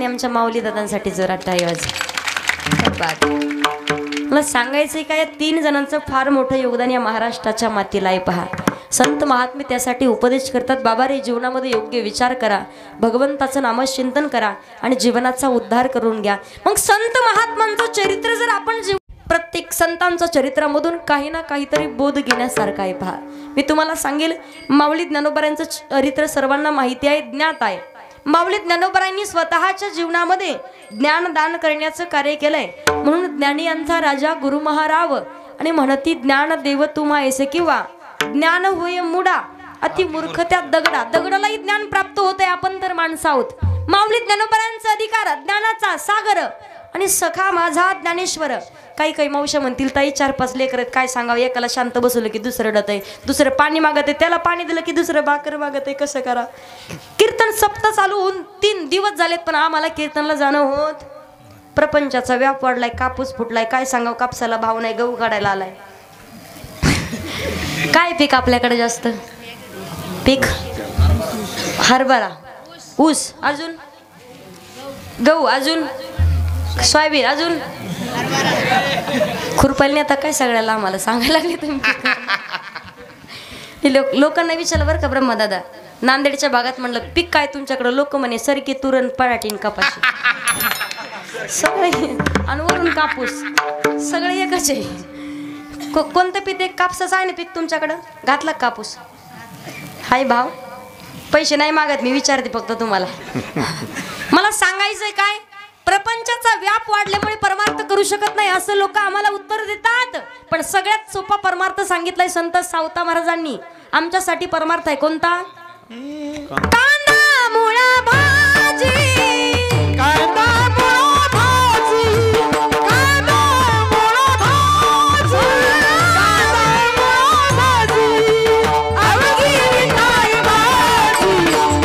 आमच्या माऊली दादांसाठी जोरात टाळी वाजवा. मला सांगायचं का, या 3 जणांचं फार मोठं योगदान या महाराष्ट्राच्या मातीला आहे. पहा, संत महात्मे त्यासाठी उपदेश करतात, बाबा रे जीवनामध्ये योग्य विचार करा, भगवंताचं नामचिंतन करा आणि जीवनाचा उद्धार करून घ्या. मग संत महात्मांचं चरित्र जर आपण प्रत्येक संतांच्या चरित्रामधून काही ना काहीतरी बोध घेण्यासारखं आहे. पहा, मी तुम्हाला सांगेल, माऊली ज्ञानोबारांचं चरित्र सर्वांना माहिती आहे, ज्ञात आहे. माऊली ज्ञानोबारांनी स्वतःच्या जीवनामध्ये ज्ञानदान करण्याचं कार्य केलंय. म्हणून ज्ञानी यांचा राजा गुरु महाराव आणि म्हणती ज्ञान देव तुम्हा ऐसे, किंवा ज्ञान होय मुडा अति मूर्ख त्या दगडा. दगडालाही ज्ञान प्राप्त होतंय, आपण तर माणसं आहोत. माऊली ज्ञानोबारांचा अधिकार, ज्ञानाचा सागर आणि सखा माझा ज्ञानेश्वर. काही काही मावशा म्हणतील, ताई 4-5 लेकर काय सांगावं, एकाला शांत बसवलं की दुसरं रडत आहे, दुसरं पाणी मागत आहे, त्याला पाणी दिलं की दुसरं भाकर मागत आहे, कसं करा. कीर्तन सप्ताह चालू होऊन 3 दिवस झालेत, पण आम्हाला कीर्तनला जाणं होत. प्रपंचाचा व्याप वाढलाय, कापूस फुटलाय, काय सांगावं, कापसाला भाव नाही, गहू काढायला आलाय. काय पीक आपल्याकडे जास्त? पीक हरभरा, ऊस, अजून गहू अजून सोयाबीन अजून खुरपायला आता काय सगळ्याला आम्हाला सांगायला लागले तुम्ही. लोकांना विचारलं बरं का ब्रह्मदादा, नांदेडच्या भागात म्हणलं पीक काय तुमच्याकडं, लोक म्हणे सरकी तुरण पराठीन कपाशी सगळे आणि वरून कापूस सगळे एकच आहे. कोणतं पीक एक कापसाचं आहे ना पीक तुमच्याकडं, घातला कापूस हाय भाव. पैसे नाही मागत मी, विचारते फक्त तुम्हाला. मला सांगायचंय काय, प्रपंचाचा व्याप वाढल्यामुळे परमार्थ करू शकत नाही असं लोक आम्हाला उत्तर देतात. पण सगळ्यात सोपा परमार्थ सांगितलाय संत सावता महाराजांनी. आमच्यासाठी परमार्थ आहे कोणता? कांदा मुळा भाजी, कांदा मुळा भाजी, कांदा मुळा भाजी, कांदा मुळा भाजी, अवघी विठाई भाजी,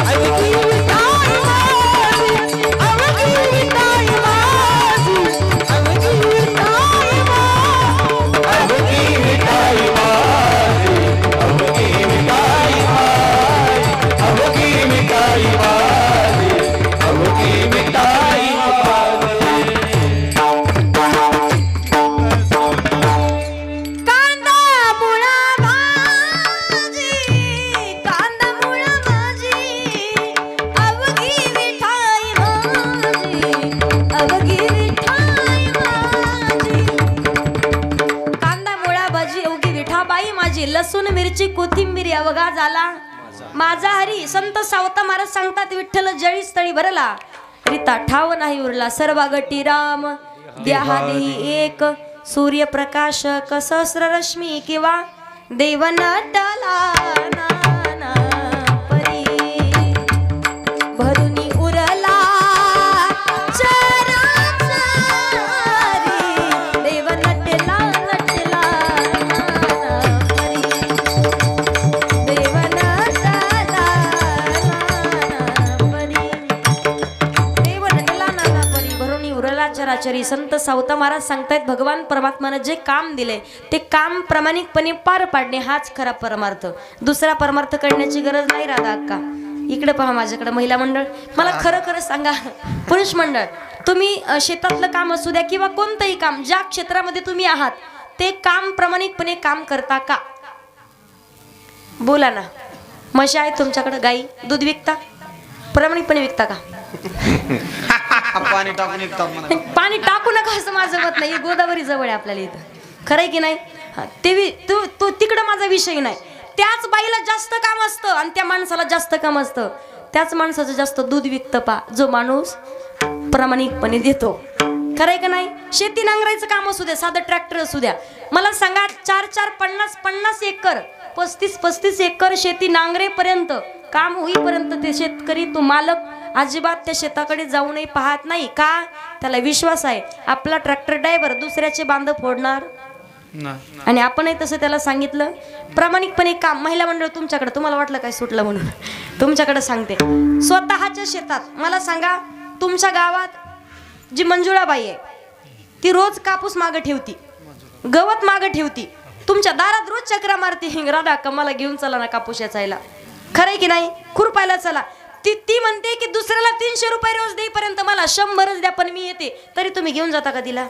अवघी विठाई भाजी, अवघी विठाई भाजी, अवघी विठाई भाजी, अवघी विठाई भाजी, अवघी विठाई भाजी, अवघी मिठाई कांदा मुळा भाजी, कांदा मुळा भाजी, अवघी मिठाई भाजी, अवघी मिठाई भाजी. कांदा मुळा भाजी अवघी विठाबाई माझी, लसूण मिरची कोथिंबीर अवघा झाला माझा हरी. संत सावता महाराज सांगतात, विठ्ठल जळी स्थळी भरला रिता ठाव नाही उरला, सर्वागटी राम द्या देही एक, सूर्यप्रकाश कसस्र रश्मी किंवा देव नटला नाना परी, भरुनी उरला चराचरी, देव नटला नटला नाना परी, देव नटला नाना परी, देव नटला नाना परी, भरुनी उरला चराचरी. संत सावता महाराज सांगतायत, भगवान परमात्मानं जे काम दिले ते काम प्रामाणिकपणे पार पाडणे हाच खरा परमार्थ. दुसरा परमार्थ करण्याची गरज नाही. राधा अक्का इकडे पहा माझ्याकडे, महिला मंडळ, मला खरं खरं सांगा, पुरुष मंडळ, तुम्ही शेतातलं काम असू द्या किंवा कोणतंही काम, ज्या क्षेत्रामध्ये तुम्ही आहात ते काम प्रामाणिकपणे काम करता का? बोला ना. म्हशी आहेत तुमच्याकडे, गाई, दूध विकता, प्रामाणिकपणे विकता का? पाणी टाकून विकतात म्हणा. पाणी टाकू नका असं माझं मत नाही. गोदावरी जवळ आहे आपल्याला इथं, खरंय की नाही? ते तो तिकडं माझा विषय नाही. त्याच बाईला जास्त काम असतं आणि त्या माणसाला जास्त काम असतं. त्याच माणसाचं जास्त दूध विकतं पा, जो माणूस प्रामाणिकपणे देतो. खरंय का नाही? शेती नांगरायचं काम असू द्या, साधं ट्रॅक्टर असू द्या, मला सांगा 4-4, 50-50 एकर, 35-35 एकर शेती नांगरेपर्यंत, काम होईपर्यंत ते शेतकरी, तो मालक अजिबात त्या शेताकडे जाऊनही पाहत नाही. का? त्याला विश्वास आहे आपला ट्रॅक्टर ड्रायव्हर दुसऱ्याचे बांध फोडणार. आणि आपणही तसं त्याला सांगितलं, प्रामाणिकपणे काम. महिला मंडळ तुमच्याकडे, तुम्हाला वाटलं काय सुटलं म्हणून, तुमच्याकडे सांगते. स्वतःच्या शेतात मला सांगा, तुमच्या गावात जी मंजुळाबाई आहे ती रोज कापूस मागं ठेवती, गवत मागं ठेवती, तुमच्या दारात रोज चक्रा मारती, राधा कमाला घेऊन चला ना कापूस याचायला. खरंय की नाही? खुरपायला चला. ती म्हणते की दुसऱ्याला 300 रुपये रोज देईपर्यंत मला 100च द्या, पण मी येते, तरी तुम्ही घेऊन जाता का तिला?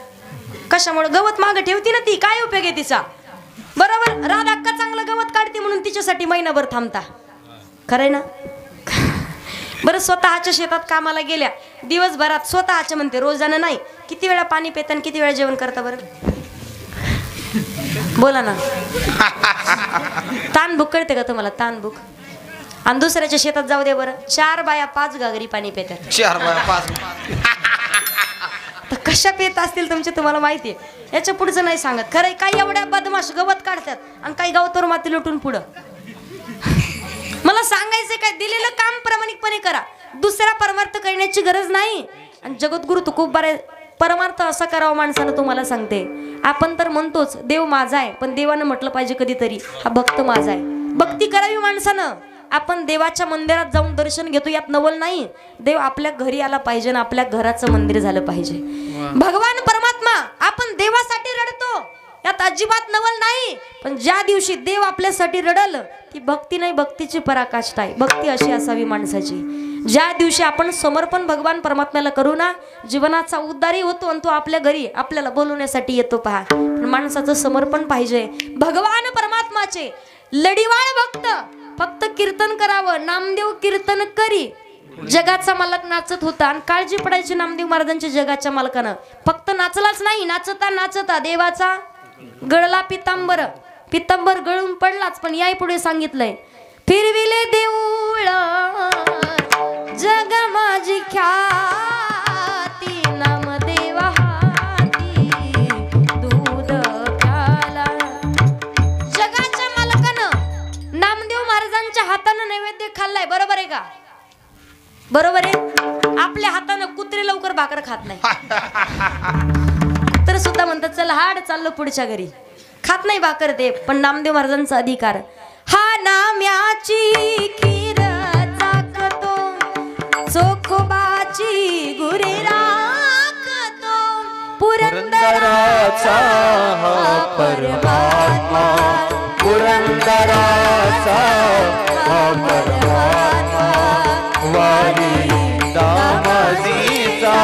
कशामुळे? गवत मागं ठेवती ना ती, काय उपयोग आहे तिचा? बरोबर. राधा अक्का चांगलं गवत काढते म्हणून तिच्यासाठी महिनाभर थांबता. खरंय ना? बरं, स्वतःच्या शेतात कामाला गेल्या, दिवसभरात स्वतःच्या म्हणते, रोजानं नाही, किती वेळा पाणी पेता, किती वेळा जेवण करता बरं? बोला ना. ताण भूक कळते का तुम्हाला? ताण भूक. आणि दुसऱ्याच्या शेतात जाऊ दे बरं, 4 बाया 5 घागरी पाणी पेतात. 4 बाया 5 तर कशा पेत असतील तुमचे तुम्हाला माहिती आहे. याच्या पुढचं नाही सांगत. खरंय, काही एवढ्या बदमाश गवत काढतात आणि काही गावतोर माती लुटून पुढं. मला सांगायचं काय, दिलेलं काम प्रामाणिकपणे करा, दुसरा परमार्थ करण्याची गरज नाही. आणि जगद्गुरु तुकोबारे परमार्थ असा करावा माणसानं, तुम्हाला सांगते. आपण तर म्हणतोच देव माझा आहे, पण देवानं म्हटलं पाहिजे कधीतरी हा भक्त माझा आहे. भक्ती करावी माणसानं. आपण देवाच्या मंदिरात जाऊन दर्शन घेतो यात नवल नाही. देव आपल्या घरी आला पाहिजे ना, आपल्या घराचं मंदिर झालं पाहिजे. भगवान परमात्मा, आपण देवासाठी रडतो, यात अजिबात नवल नाही. पण ज्या दिवशी देव आपल्यासाठी रडल ती भक्ती नाही, भक्तीची पराकाष्ठा आहे. भक्ती अशी असावी माणसाची. ज्या दिवशी आपण समर्पण भगवान परमात्म्याला करू ना, जीवनाचा उद्धारही होतो आणि तो आपल्या घरी आपल्याला बोलवण्यासाठी येतो. पहा, पण माणसाचं समर्पण पाहिजे भगवान परमात्माचे. लढीवाळ भक्त फक्त कीर्तन करावं. नामदेव कीर्तन करी. जगाचा मालक नाचत होता आणि काळजी पडायची नामदेव महाराजांच्या जगाच्या मालकानं. फक्त नाचलाच नाही, नाचता नाचता देवाचा गळला पितांबर गळून पडलाच. पण याही पुढे सांगितलंय, फिरविले देऊळ जग माझी ख्याती, नामदेव हाती दूध प्याला. जगाच्या मालकानं नामदेव महाराजांच्या हातानं नैवेद्य खाल्लाय. बरोबर आहे का? बरोबर आहे. आपल्या हातानं कुत्रे लवकर भाकर खात नाही. कुत्र सुद्धा म्हणतात चल हाड चाललो पुढच्या घरी, खात नाही भाकर ते. पण नामदेव महाराजांचा अधिकार. हा नाम्याची खीर चाकतो, चोखोबाची गुरे राखतो, पुरंदराचा परमात्मा, पुरंदराचा परमात्मा, वारी दामाजीचा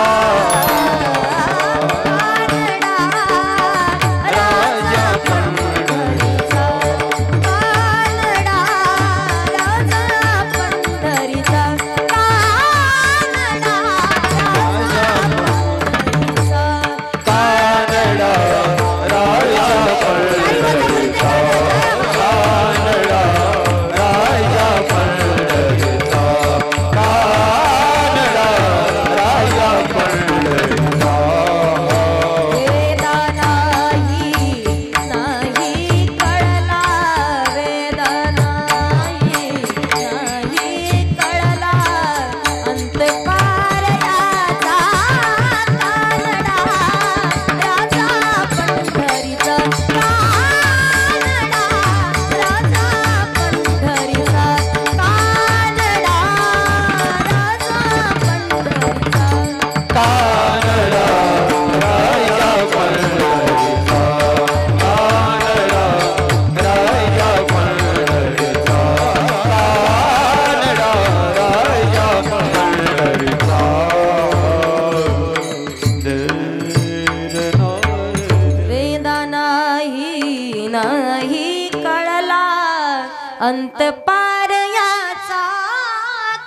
अंत पार याचा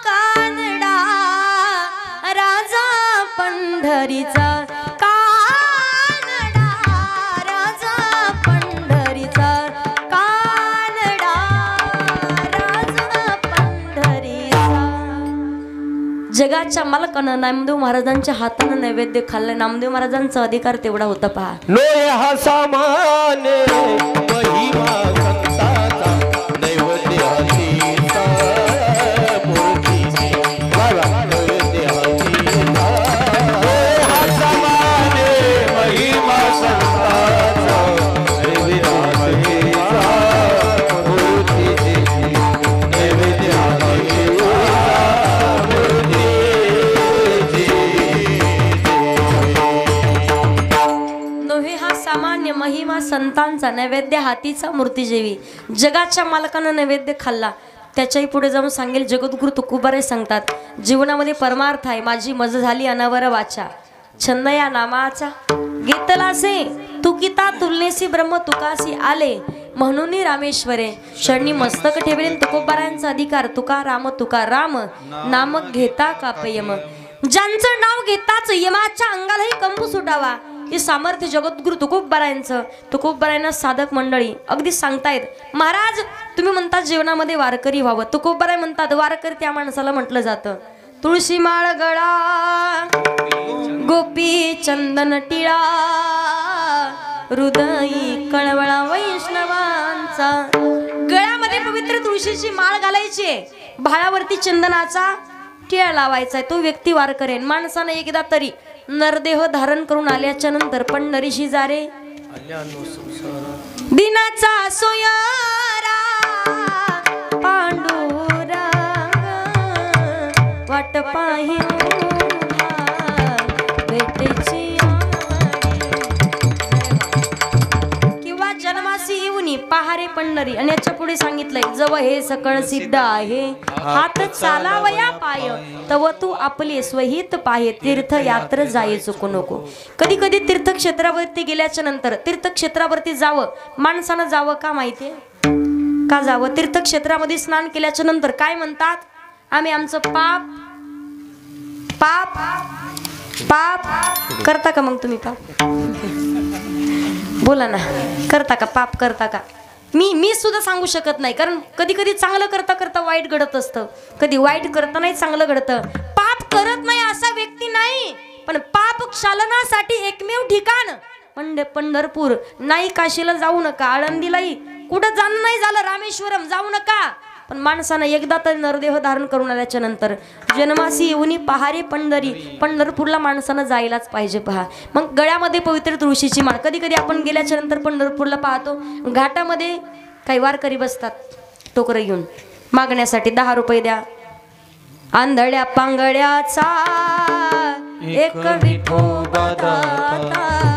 कानडा, राजा पंढरीचा कानडा, राजा पंढरीचा कानडा, राजा पंढरीचा. जगाच्या मालकानं नामदेव महाराजांच्या हातानं नैवेद्य खाल्लं. नामदेव महाराजांचा अधिकार तेवढा होता. पहा, लोय हा सामान महिमा महिमा संतांचा नैवेद्य हातीचा मूर्तीजेवी. जगाच्या मालकानं नैवेद्य खाल्ला. त्याच्याही पुढे जाऊन सांगेल जगद्गुरु तुकोबाराय सांगतात, जीवनामध्ये परमार्थ आहे. माझी मज झाली अनावर वाचा, छंद या नामाचा घेतलासे तुकिता तुलनेसी ब्रह्म तुकासी आले, म्हणून रामेश्वरे शरणी मस्तक ठेवले. तुकोबारायांचा अधिकार. तुका राम नाम घेता कापयम. ज्यांचं नाव घेताच यमाच्या अंगालाही कंप सुटावा, हे सामर्थ्य जगद्गुरु तुकोबारायांचं. तुकोबारायांना साधक मंडळी अगदी सांगतायत, महाराज तुम्ही म्हणतात जीवनामध्ये वारकरी व्हावं. तुकोबाराय म्हणतात वारकरी त्या माणसाला म्हटलं जातं तुळशी माळ गळा, गोपी चंदन टिळा, हृदयी कळवळा वैष्णवांचा. गळ्यामध्ये पवित्र तुळशीची माळ घालायची, भाळावरती चंदनाचा टिळा लावायचा. तो व्यक्ती वारकरी. माणसानं एकदा तरी नरदेह धारण करून आल्याच्या नंतर पण नरीशी जारे दिनाचा सोयारा, पांडुरा वाट पाहि भेटेची पंढरी. आणि याच्या पुढे सांगितलंय, जव हे सकळ सिद्ध आहे, हात चालावया पाय, तव तू आपले स्वहित पाहे, तीर्थयात्र जाये चुकू नको. कधी कधी तीर्थक्षेत्रावरती गेल्याच्या नंतर, तीर्थक्षेत्रावरती जावं, माणसानं जावं का माहितीये का जावं? तीर्थक्षेत्रामध्ये स्नान केल्याच्या नंतर काय म्हणतात? आम्ही आमचं पाप पाप पाप करता का? मग तुम्ही पाप बोला ना, करता का? पाप करता का? मी सुद्धा सांगू शकत नाही, कारण कधी कधी चांगलं करता करता वाईट घडत असतं, कधी वाईट करता नाही चांगलं घडतं. पाप करत नाही असा व्यक्ती नाही, पण पाप क्षालनासाठी एकमेव ठिकाण म्हणजे पंढरपूर. नाही काशीला जाऊ नका, आळंदीलाही कुठं जाणं नाही झालं, रामेश्वरम जाऊ नका, पण माणसानं एकदा तर नरदेह धारण करून आल्याच्या नंतर जन्मासी येऊनी पहारे पंढरी, पंढरपूरला माणसानं जायलाच पाहिजे. पहा, मग गळ्यामध्ये पवित्र तुळशीची माळ. कधी कधी आपण गेल्याच्या नंतर पंढरपूरला पाहतो, घाटामध्ये काही वारकरी बसतात टोकरं घेऊन मागण्यासाठी, 10 रुपये द्या, आंधळ्या पांगळ्याचा एक विठोबा दाता.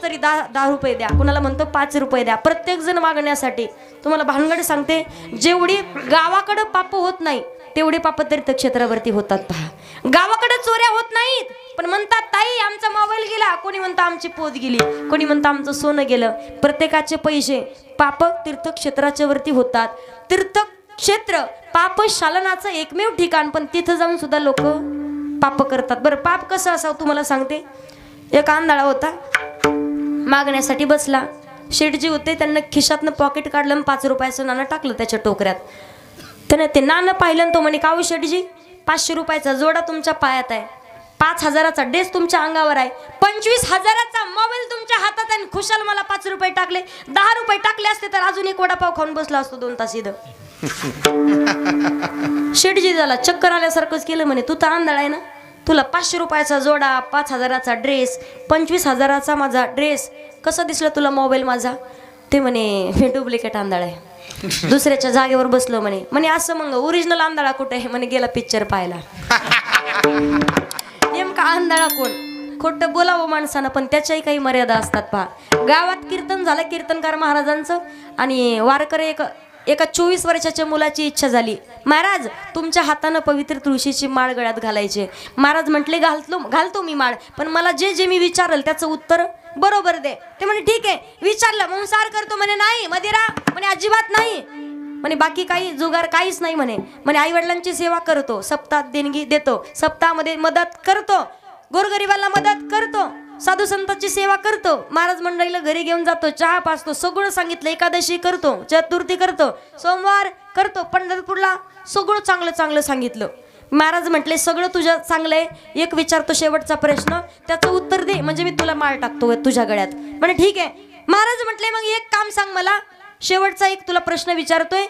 तरी 10 रुपये द्या, कुणाला म्हणतो 5 रुपये द्या, प्रत्येक जण मागण्यासाठी. तुम्हाला भानगड सांगते, जेवढी गावाकडे पाप होत नाही तेवढे पाप तीर्थक्षेत्रावरती होतात. पहा, गावाकडे चोऱ्या होत नाहीत, पण म्हणतात ताई आमचा मोबाईल गेला, कोणी म्हणतं आमची पोत गेली, कोणी म्हणतं आमचं सोनं गेलं. प्रत्येकाचे पैसे पाप तीर्थक्षेत्राच्या वरती होतात. तीर्थक्षेत्र पाप शालनाचं एकमेव ठिकाण, पण तिथं जाऊन सुद्धा लोक पाप करतात. बरं, पाप कसं असावं तुम्हाला सांगते. एक आंधळा होता, मागण्यासाठी बसला. शेठजी होते, त्यांना खिशातनं पॉकेट काढलं आणि 5 रुपयाचं नाणं टाकलं त्याच्या टोकऱ्यात. त्याने ते नाणं पाहिलं, तो म्हणे, का हो शेठजी, 500 रुपयाचा जोडा तुमच्या पायात आहे, 5000चा ड्रेस तुमच्या अंगावर आहे, 25,000चा मोबाईल तुमच्या हातात आहे, खुशाल मला 5 रुपये टाकले. 10 रुपये टाकले असते तर अजून एक वडापाव खाऊन बसला असतो 2 तास इथं. शेठजी झाला, चक्कर आल्यासारखंच केलं. म्हणे, तू तर आंधळा आहे ना, तुला 500 रुपयाचा जोडा, 5000चा ड्रेस, 25,000चा माझा ड्रेस, कसा दिसला तुला मोबाईल माझा? ते म्हणे, हे डुप्लिकेट आंधळा आहे, दुसऱ्याच्या जागेवर बसलो. म्हणे असं मग ओरिजिनल आंधळा कुठे आहे? म्हणे गेला पिक्चर पाहायला. नेमका आंधळा कोण? खोटं बोलावं माणसानं, पण त्याच्याही काही मर्यादा असतात. पहा, गावात कीर्तन झालं कीर्तनकार महाराजांचं, आणि वारकरी एका 24 वर्षाच्या मुलाची इच्छा झाली, महाराज तुमच्या हातानं पवित्र तुळशीची माळ गळ्यात घालायची. महाराज म्हटले, घालतो मी माळ, पण मला जे मी विचारल त्याचं उत्तर बरोबर दे. ते म्हणे ठीक आहे. विचारलं, मांसाहार करतो? म्हणे नाही. मदिरा? म्हणे अजिबात नाही. म्हणे बाकी काही जुगार काहीच नाही. म्हणे आई वडिलांची सेवा करतो, सप्ताहात देणगी देतो, सप्ताहामध्ये मदत करतो, गोरगरिबाला मदत करतो, साधू संतांची सेवा करतो, महाराज मंडळीला घरी घेऊन जातो, चहा पाजतो, सगळं सांगितलं. एकादशी करतो, चतुर्थी करतो, सोमवार करतो, पंढरपूरला सगळं चांगलं चांगलं सांगितलं. महाराज म्हटले, सगळं तुझं चांगलं आहे, एक विचारतो शेवटचा प्रश्न, त्याचं उत्तर दे, म्हणजे मी तुला माळ टाकतो तुझ्या गळ्यात. म्हणे ठीक आहे. महाराज म्हटले, मग एक काम सांग मला, शेवटचा एक तुला प्रश्न विचारतोय,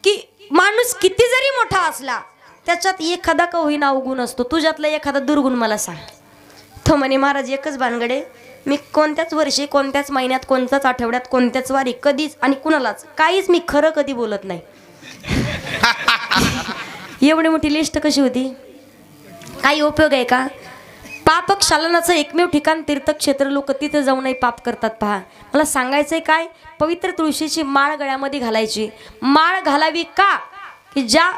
की माणूस किती जरी मोठा असला त्याच्यात एखादा का होईना अवगुण असतो, तुझ्यातला एखादा दुर्गुण मला सांग. तो म्हणे, महाराज एकच भानगडे, मी कोणत्याच वर्षी, कोणत्याच महिन्यात, कोणत्याच आठवड्यात, कोणत्याच वारी कधीच आणि कुणालाच काहीच मी खरं कधी बोलत नाही. एवढी मोठी लिस्ट कशी होती? काही उपयोग आहे का? पाप क्षालनाचं एकमेव ठिकाण तीर्थक्षेत्र, लोक तिथे जाऊनही पाप करतात. पहा, मला सांगायचंय काय, पवित्र तुळशीची माळ गळ्यामध्ये घालायची. माळ घालावी का? की ज्या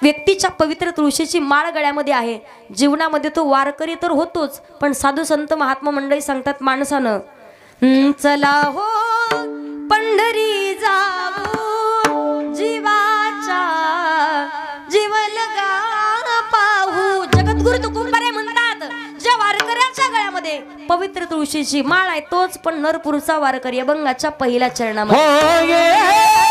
व्यक्तीच्या पवित्र तुळशीची माळ गळ्यामध्ये आहे, जीवनामध्ये तो वारकरी तर होतोच, पण साधू संत महात्मा मंडळी सांगतात माणसानं, चला हो पंढरी जाऊ, जीवाचा जीव लगा पाहू. जगद्गुरु तुकोबारे म्हणतात, ज्या वारकऱ्याच्या गळ्यामध्ये पवित्र तुळशीची माळ आहे तोच पंढरपूरचा वारकरी. अभंगाच्या पहिल्या चरणामध्ये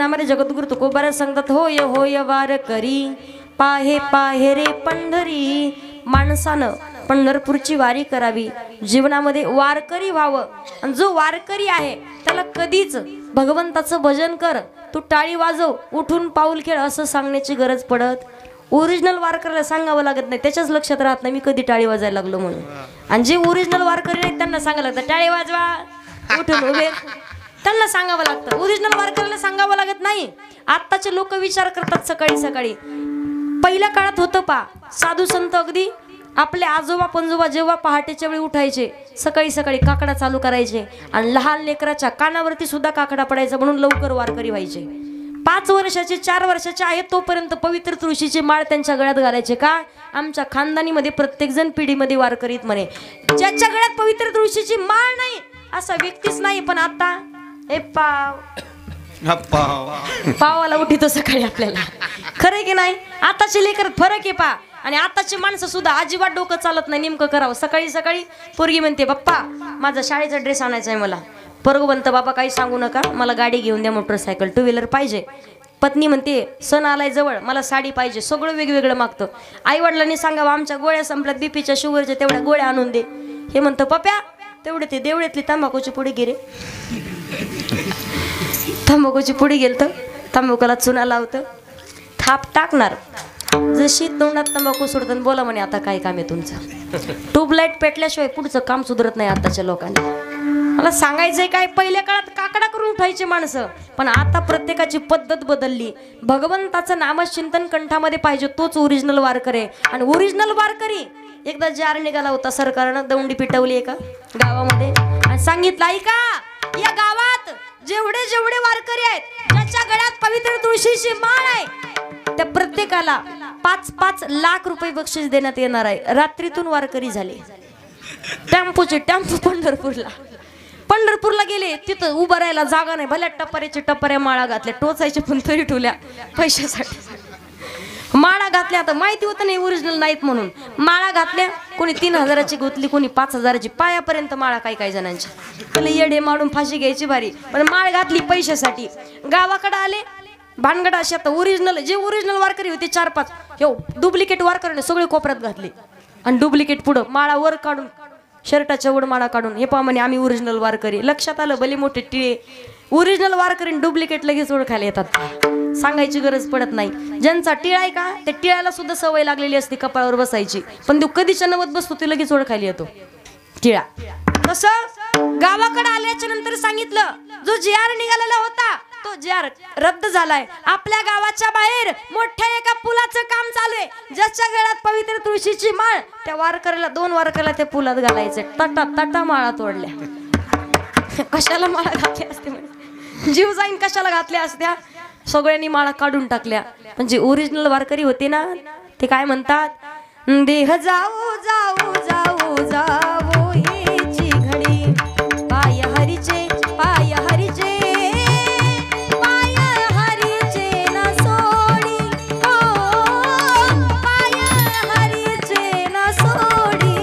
भजनामध्ये जगद्गुरु तुकोबारा सांगतात, होय होय वारकरी पाहे पाहे रे पंढरी. माणसानं पंढरपूरची वारी करावी, जीवनामध्ये वारकरी व्हावं. आणि जो वारकरी आहे त्याला कधीच भगवंताचं भजन कर, तू टाळी वाजव, उठून पाऊल खेळ असं सांगण्याची गरज पडत. ओरिजिनल वारकऱ्याला सांगावं लागत नाही, त्याच्याच लक्षात राहत नाही मी कधी टाळी वाजायला लागलो म्हणून. आणि जे ओरिजिनल वारकरी आहेत त्यांना सांगायला लागतं टाळी वाजवा, उठून उभे, त्यांना सांगावं लागतं. ओरिजिनल वारकऱ्याला सांगावं लागत नाही. आत्ताचे लोक विचार करतात सकाळी सकाळी. पहिल्या काळात होतं पा, साधू संत अगदी आपले आजोबा पंजोबा जेव्हा पहाटेच्या वेळी उठायचे, सकाळी सकाळी काकडा चालू करायचे आणि लहान लेकराच्या कानावरती सुद्धा काकडा पडायचा म्हणून लवकर वारकरी व्हायचे. 5 वर्षाचे 4 वर्षाचे आहेत तोपर्यंत पवित्र तुळशीची माळ त्यांच्या गळ्यात घालायचे. का? आमच्या खानदानीमध्ये प्रत्येक जण पिढीमध्ये वारकरीत म्हणे. ज्याच्या गळ्यात पवित्र तुळशीची माळ नाही असा व्यक्तीच नाही. पण आता हे पावाला उठितो सकाळी आपल्याला, खरं की नाही? आताची लेकर फरक आहे पा. आणि आताची माणसं सुद्धा अजिबात डोकं चालत नाही नेमकं करावं. सकाळी सकाळी पोरगी म्हणते बाप्पा माझा शाळेचा ड्रेस आणायचा आहे मला. पोरगं म्हणतं बाबा काही सांगू नका, मला गाडी घेऊन द्या, मोटरसायकल 2 व्हीलर पाहिजे. पत्नी म्हणते सण आलाय जवळ, मला साडी पाहिजे. सगळं वेगवेगळं मागतं. आई वडिलांनी सांगावं आमच्या गोळ्या संपल्यात, बीपीच्या शुगरच्या तेवढ्या गोळ्या आणून दे. हे म्हणतं पप्या तेवढे ते देवळ्यातली तंबाखूची पुढे गे रे. तंबाखूची पुढे गेलं तर तंबाखूला चुना लावतं, थाप टाकणार. जशी तोंडात तंबाखू सोडतात बोला म्हणे आता काय काम आहे तुमचं. ट्यूबलाईट पेटल्याशिवाय पुढचं काम सुधरत नाही आताच्या लोकांनी. मला सांगायचंय काय, पहिल्या काळात काकडा करून उठायचे माणसं, पण आता प्रत्येकाची पद्धत बदलली. भगवंताचं नामचिंतन कंठामध्ये पाहिजे, तोच ओरिजिनल वारकरी आहे. आणि ओरिजिनल वारकरी एकदा जार निघाला होता सरकारनं, दौंडी पिटवली एका गावामध्ये आणि सांगितलं ऐका या गावात जेवढे जेवढे वारकरी आहेत ज्याच्या गळ्यात पवित्र तुळशीची माळ आहे त्या प्रत्येकाला 5-5 लाख रुपये बक्षीस देण्यात येणार आहे. रात्रीतून वारकरी झाले. टेम्पो पंढरपूरला गेले, तिथं उभं राहायला जागा नाही. भल्या टप्पऱ्या माळा घातल्या, टोचायचे पण तरी ठेवल्या पैशासाठी. माळा घातल्या, आता माहिती होतं नाही ओरिजिनल नाहीत म्हणून. माळा घातल्या, कोणी 3000ची गुतली, कोणी 5000ची, पायापर्यंत माळा काही जणांची. त्याला येडे मारून फाशी घ्यायची भारी, पण माळ घातली पैशासाठी. गावाकडे आले, भानगड अशी आता ओरिजिनल जे ओरिजिनल वारकरी होते 4-5 हे डुप्लिकेट वारकरी सगळे कोपऱ्यात घातले. आणि डुप्लिकेट पुढं माळा वर काढून, शर्टाच्या वर माळा काढून, हे पहा म्हणे आम्ही ओरिजिनल वारकरी. लक्षात आलं भले मोठे टिळे. ओरिजिनल वारकरी डुप्लिकेट लगेच ओळखायला येतात, सांगायची गरज पडत नाही. ज्यांचा टिळा आहे का त्या टिळ्याला सुद्धा सवय लागलेली असते कपाळावर बसायची, पण तो कधीच्या नवत बसतो ते लगेच ओळखायला येतो टिळा. तसं गावाकडे आल्याच्या नंतर सांगितलं जो जार निघालेला होता तो जार रद्द झालाय. आपल्या गावाच्या बाहेर मोठ्या एका पुलाचं काम चालू आहे. ज्याच्या गळ्यात पवित्र तुळशीची माळ त्या वारकऱ्याला 2 वारकऱ्याला त्या पुलात घालायचे. तटा माळा तोडल्या. कशाला माळा घातल्या असते, जीव जाईन कशाला घातल्या असत्या. सगळ्यांनी माळा काढून टाकल्या. पण जे ओरिजिनल वारकरी होते ना ते काय म्हणतात, देह जाऊ जाऊ जाऊ जाऊ हेची घडी, पाय हरीचे पाय हरीचे पाय हरीचे न सोडी, ओ पाय हरीचे न सोडी,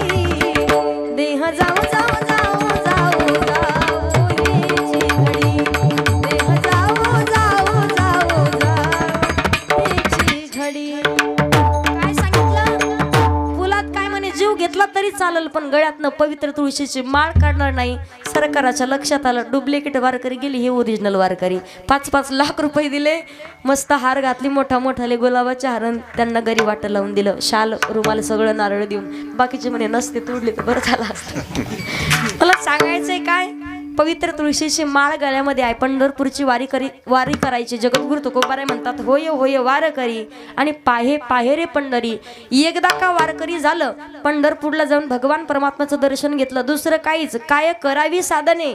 देह जाऊ जाऊ जाऊ जाऊ जाऊ हेची घडी, देह जाऊ जाऊ जाऊ जाऊ हेची घडी. जीव घेतला तरी चालेल पण गळ्यातनं पवित्र तुळशीची माळ काढणार नाही. सरकाराच्या लक्षात आलं डुप्लिकेट वारकरी गेली, हे ओरिजिनल वारकरी. 5-5 लाख रुपये दिले, मस्त हार घातली, मोठाले गुलाबाचे हारण त्यांना घरी वाटं लावून दिलं, शाल रुमाल सगळं नारळ देऊन. बाकीचे म्हणे नसते तोडले तर बरं झालं असतं. मला सांगायचंय काय, पवित्र तुळशीची माळ गळ्यामध्ये आहे. पंढरपूरची वारी करायची. जगद्गुरु तुकोबाराय म्हणतात होय होय वारकरी आणि पाहे पाहे रे पंढरी. एकदा का वारकरी झालं, पंढरपूरला जाऊन भगवान परमात्म्याचं दर्शन घेतलं, दुसरं काहीच काय करावी साधने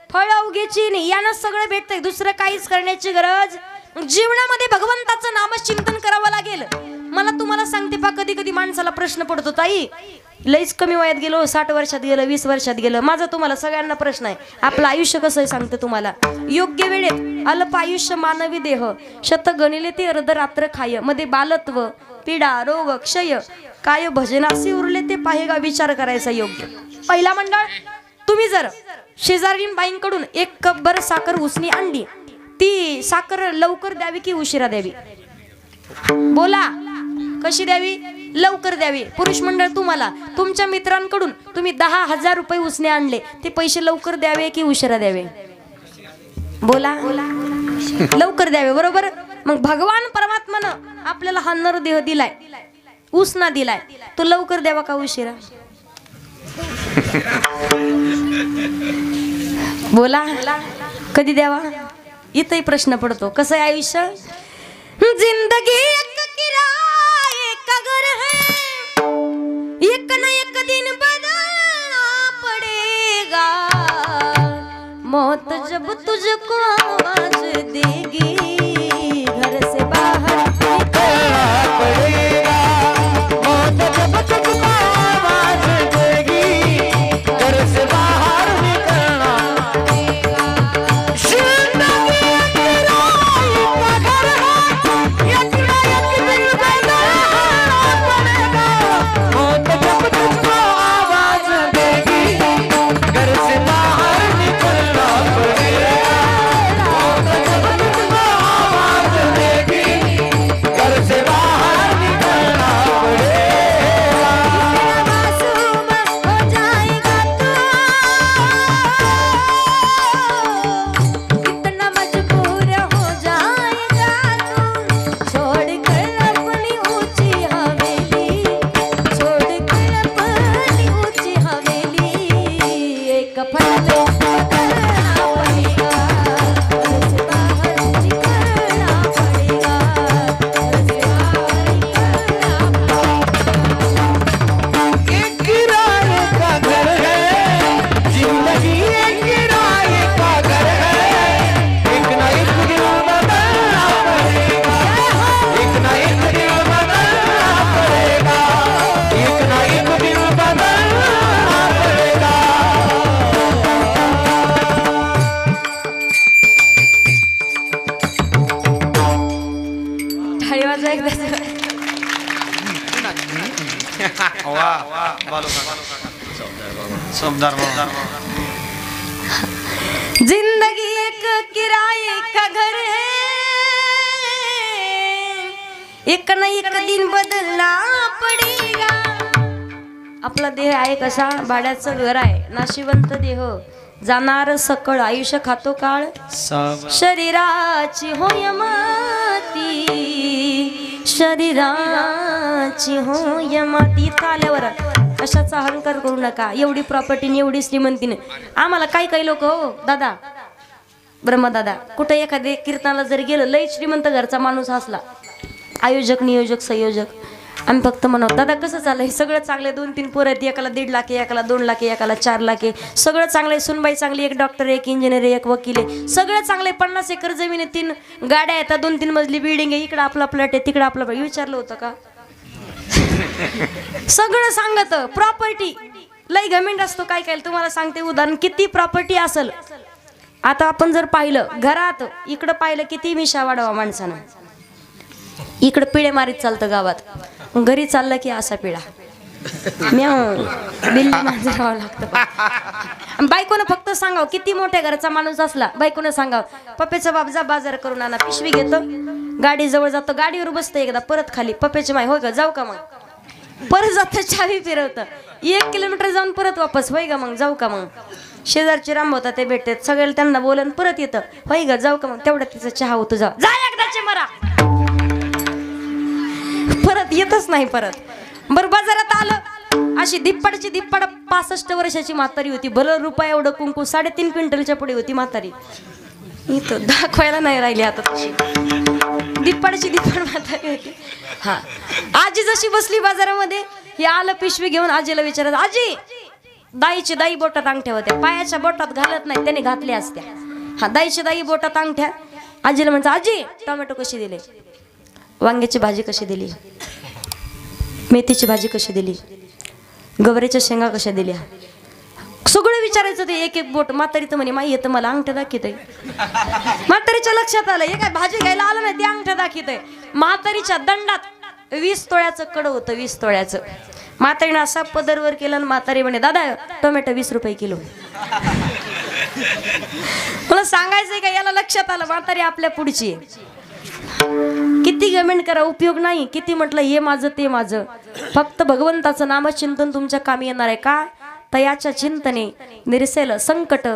फळ अवघेची नाही, यानं सगळं भेटतंय. दुसरं काहीच करण्याची गरज. जीवनामध्ये भगवंताचं नामचिंतन करावं लागेल. मला तुम्हाला सांगते पा, कधी कधी माणसाला प्रश्न पडतो, ताई लईच कमी वयात गेलो, 60 वर्षात गेलं, 20 वर्षात गेलं. माझा तुम्हाला सगळ्यांना प्रश्न आहे, आपलं आयुष्य कसं आहे सांगते तुम्हाला. योग्य वेळेत अल्प आयुष्य मानवी देह, शत गणिले ते अर्ध रात्र खाय, मध्ये बालत्व पीडा रोग क्षय, काय भजनासी उरले ते पाहेगा विचार करायचा योग्य. पहिला मंडळ, तुम्ही जर शेजारीन बाईंकडून 1 कप भर साखर उसनी आणली, ती साखर लवकर द्यावी की उशिरा द्यावी? बोला, कशी द्यावी? लवकर द्यावी. पुरुष मंडळ, तुम्हाला तुमच्या मित्रांकडून तुम्ही 10,000 रुपये उसने आणले, ते पैसे लवकर द्यावे की उशिरा द्यावे? बोला, लवकर द्यावे, बरोबर. मग भगवान परमात्मानं आपल्याला हा नरदेह दिलाय, उसना दिलाय, तो लवकर द्यावा का उशिरा? बोला, कधी द्यावा? इथंही प्रश्न पडतो. कसं आहे आयुष्य? जिंदगी एक किराए का घर है, एक न एक दिन बदलना पड़ेगा, मौत जब तुझको आवाज देगी, घर से बाहर निकलना पड़ेगा, मौत जब तुझको आवाज देगी, घर से बाहर निकलना पड़ेगा. जिंदगी एक किराए का घर है, एक न एक दिन बदलना पड़ेगा, मौत जब तुझको आवाज देगी, घर से बाहर निकलना पड़ेगा, मौत जब तुझको आवाज देगी, घर से बाहर निकलना पड़ेगा. मासूम हो जाएगा तू, इतना मजबूर हो जाएगा तू, छोड़कर अपनी ऊंची हवेली, छोड़कर अपनी ऊंची हवेली, एक पल में बदलना पड़ेगा, घर से बाहर निकलना पड़ेगा, घर से बाहर निकलना पड़ेगा. एक किराए का घर है, जिंदगी एक किराए का घर है, एक ना एक दिन बदलना पड़ेगा, एक ना एक दिन बदलना पड़ेगा, एक ना एक दिन बदलना पड़ेगा. टाळी वाजवा एकदा. वाह बालू समदार जिंदगी एक किराए का घर है, एक न एक दिन बदलना पडेगा. आपला देह आहे कसा? भाड्याचं घर आहे, नाशिवंत देह, जाणार सकळ, आयुष्य खातो काळ, शरीराची होय माती, शरीराची होय माती. इथं आल्यावर कशाचा अहंकार करू नका. एवढी प्रॉपर्टी, एवढी श्रीमंतीने आम्हाला काही लोक, हो दादा, ब्रह्मदादा, कुठं एखाद्या कीर्तनाला जर गेलं, लई श्रीमंत घरचा माणूस असला, आयोजक, नियोजक, संयोजक, आम्ही फक्त म्हणतो, दादा कसं चाललंय? सगळं चांगलं, 2-3 पोरं आहेत, एकाला 1.5 लाख, एकाला 2 लाख, एकाला 4 लाख, सगळं चांगलं आहे, सुनबाई चांगली, एक डॉक्टर, एक इंजिनियर, एक वकील आहे, सगळं चांगलं आहे, 50 एकर जमीन आहे, 3 गाड्या आहेत, 2-3 मजली बिल्डिंग आहे, इकडं आपला फ्लॅट आहे, तिकडं आपला. विचारलं होतं का? सगळं सांगत, प्रॉपर्टी लई घमेंड असतो. काय काय तुम्हाला सांगते उदाहरण, किती प्रॉपर्टी असेल. आता आपण जर पाहिलं घरात, इकडं पाहिलं किती मिशा वाढवा माणसानं, इकडं पिढे मारीत चालतं गावात, घरी चाललं की असा पिढा म्याव बिल्ली मांजरावं लागतं. बायकोनं फक्त सांगाव, किती मोठ्या घरचा माणूस असला, बायकोनं सांगाव, पप्प्याचा बाप जा बाजार करून आणा, पिशवी घेतो, गाडी जवळ जातो, गाडीवर बसतं, एकदा परत खाली, पप्प्याची माय, होय का जाऊ का? मग परत जातं, चावी फिरवतं, 1 किलोमीटर जाऊन परत वापस, होय का मग जाऊ का? मग शेजारचे राम होता, ते भेटतात, सगळ्याला त्यांना बोलून परत येतं, होय का जाऊ का? मग तेवढ्यात तिचा चहा होतो, जा एकदाचे मरा, परत येतच नाही. परत बरं बाजारात आलं, अशी धिप्पाडची धिप्पाड 65 वर्षाची म्हातारी होती, भलं रुपया एवढं कुंकू, 3.5 क्विंटलच्या पुढे होती म्हातारी. इथं दाखवायला नाही राहिली आता तशी धिप्पाडची धिप्पाड म्हातारी होती. हा, आजी जशी बसली बाजारामध्ये, हे आलं पिशवी घेऊन, आजीला विचारत, आजी दाईची दाई बोटात अंगठ्या होत्या, पायाच्या बोटात घालत नाही, त्याने घातल्या असत्या. हा, दाईची दाई बोटात अंगठ्या. आजीला म्हणतो, आजी टोमॅटो कशी दिले, वांग्याची भाजी कशी दिली, मेथीची भाजी कशी दिली, गवऱ्याच्या शेंगा कशा दिल्या, सगळं विचारायचं. ते एक एक बोट. म्हातारी तर म्हणे, माई येतं मला अंगठ्या दाखवत आहे. म्हातारीच्या लक्षात आलं, हे काय भाजी घ्यायला आलं नाही, ते अंगठ्या दाखवत आहे. म्हातारीच्या दंडात 20 तोळ्याचं कडं होतं, 20 तोळ्याचं. म्हातारीनं असा पदरवर केलं, म्हातारी म्हणे, दादा टोमॅटो 20 रुपये किलो. मला सांगायचंय का याला लक्षात आलं म्हातारी आपल्या पुढची आहे. किती गमेंट करा उपयोग नाही, किती म्हटलं हे माझं ते माझं. फक्त भगवंताचं नामचिंतन तुमच्या कामी येणार आहे का? तयाच्या चिंतने निरसेल संकट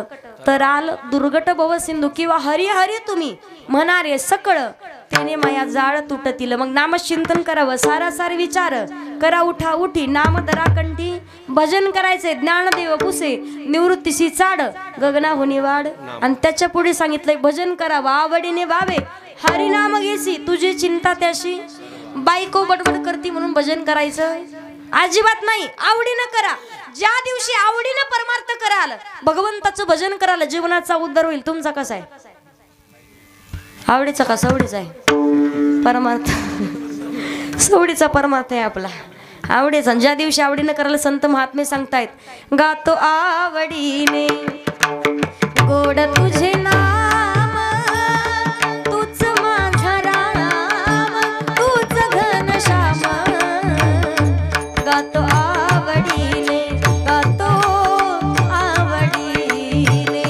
तराल दुर्गट भव सिंधू किंवा हरी हरी तुम्ही म्हणारे सकळ त्याने माया जाळ तुटतील. मग नामचिंतन करावं, सारासार विचार करा उठा उठी नाम दरा कंठी भजन करायचे ज्ञानदेव पुसे निवृत्तीसी चाड गगना होनी वाढ. आणि त्याच्या पुढे सांगितलंय भजन करावं आवडीने व्हावे हरिनाम घेसी तुझी चिंता त्याशी. बायको बडबड करती म्हणून भजन करायचं अजिबात नाही, आवडीनं करा. ज्या दिवशी आवडीनं परमार्थ कराल भगवंताचं भजन कराल जीवनाचा उद्धार होईल. तुमचा कसा आहे? आवडीचा का सवडीचा आहे? परमार्थ सवडीचा परमार्थ आहे आपला आवडीचा. ज्या दिवशी आवडीनं करायला संत महात्मे सांगतायत गातो आवडीने गोड तुझे नाम तूच माझा राम तूच घनश्याम. गातो आवडीने गातो आवडीने.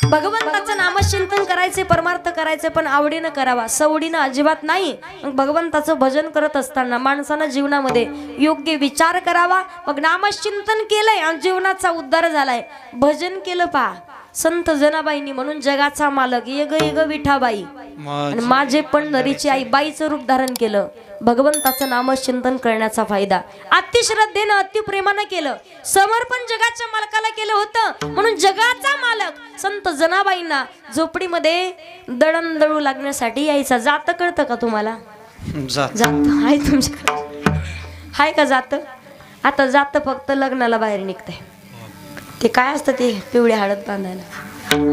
भगवंताचं नामचिंतन करायचे परमार्थ करायचे पण आवडीनं करावा, सवडीनं अजिबात नाही. मग भगवंताचं भजन करत असताना माणसानं जीवनामध्ये योग्य विचार करावा. मग नामचिंतन केलंय आणि जीवनाचा उद्धार झालाय. भजन केलं पहा संत जनाबाईंनी म्हणून जगाचा मालक ये ग विठाबाई आणि माझे पण नरीची आई बाईचं रूप धारण केलं. भगवंताचं नामचिंतन करण्याचा फायदा अतिश्रद्धेनं अतिप्रेमानं केलं. समर्पण जगाच्या मालकाला केलं होतं म्हणून जगाचा मालक संत जनाबाईंना झोपडीमध्ये दळण दळू लागण्यासाठी यायचा. जात कळतं का तुम्हाला? जात आहे तुमच्याकडे? हाय का जात? आता जात फक्त लग्नाला बाहेर निघतंय. ते काय असतं ते पिवळ्या हळद बांधायला.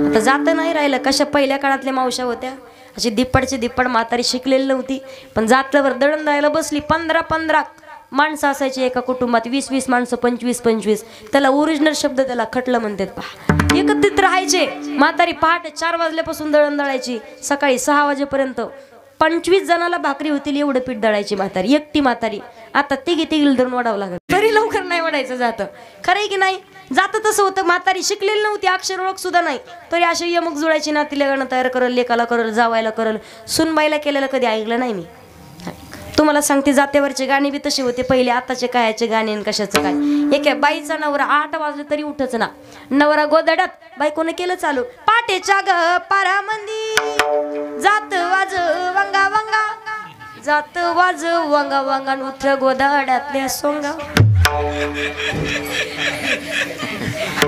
आता जात नाही राहिलं. कशा पहिल्या काळातल्या मावश्या होत्या अशी दिप्पड म्हातारी शिकलेली नव्हती पण जातल्यावर दळण द्यायला बसली. 15 माणसं असायची एका कुटुंबात, 20 माणसं 25. त्याला ओरिजिनल शब्द त्याला खटलं म्हणतात पहा. एकत्रित राहायचे. म्हातारी पहाटे 4 वाजल्यापासून दळण दळायची सकाळी 6 वाजेपर्यंत. 25 जणाला भाकरी होतील एवढं पीठ दळायची म्हातारी, एकटी म्हातारी. आता तिघी धरून वडावं लागत तरी लवकर नाही वडायचं जातं. खरंय की नाही? जातं तसं होतं. म्हातारी शिकलेली नव्हती, अक्षर ओळख सुद्धा नाही तरी अशी यमक जुळायची. नातीला गाणं तयार करल, लेकाला करल, जावायला करल. सुनबाईला केलेलं कधी ऐकलं नाही मी. तुम्हाला सांगते जात्यावरचे गाणे बी तसे होते पहिले. आताचे कायचे गाणे आणि कशाचं काय. एका बाईचा नवरा 8 वाजले तरी उठच ना. नवरा गोदड्यात बायकोने केलं चालू पाटेच्या ग पारामंदी जात वाज वंगा वंगा जात वाज वंगा वंगा उठ गोदड्यातल्या सोंगा.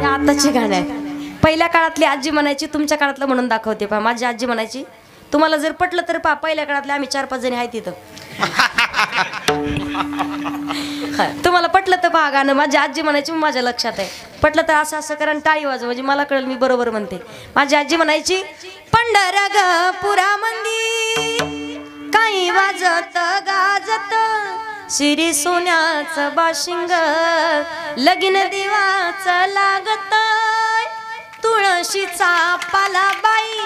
आताचे गाणे आहेत. पहिल्या काळातली आजी म्हणायची, तुमच्या काळातलं म्हणून दाखवते पहा. माझी आजी म्हणायची, तुम्हाला जर पटलं तर पहा पहिल्या काळातले आम्ही 4-5 जणी आहे तिथं. तुम्हाला पटलं तर पहा गाणं. माझी आजी म्हणायची माझ्या लक्षात आहे. पटलं तर असं असं करा टाळी वाजव म्हणजे मला कळेल मी बरोबर म्हणते. माझी आजी म्हणायची पंढर ग पुरामंदी काही वाजत गाजत शिरी सोन्याचं बाशिंग लगीन दिवाचं लागत तुळशीचा पाला बाई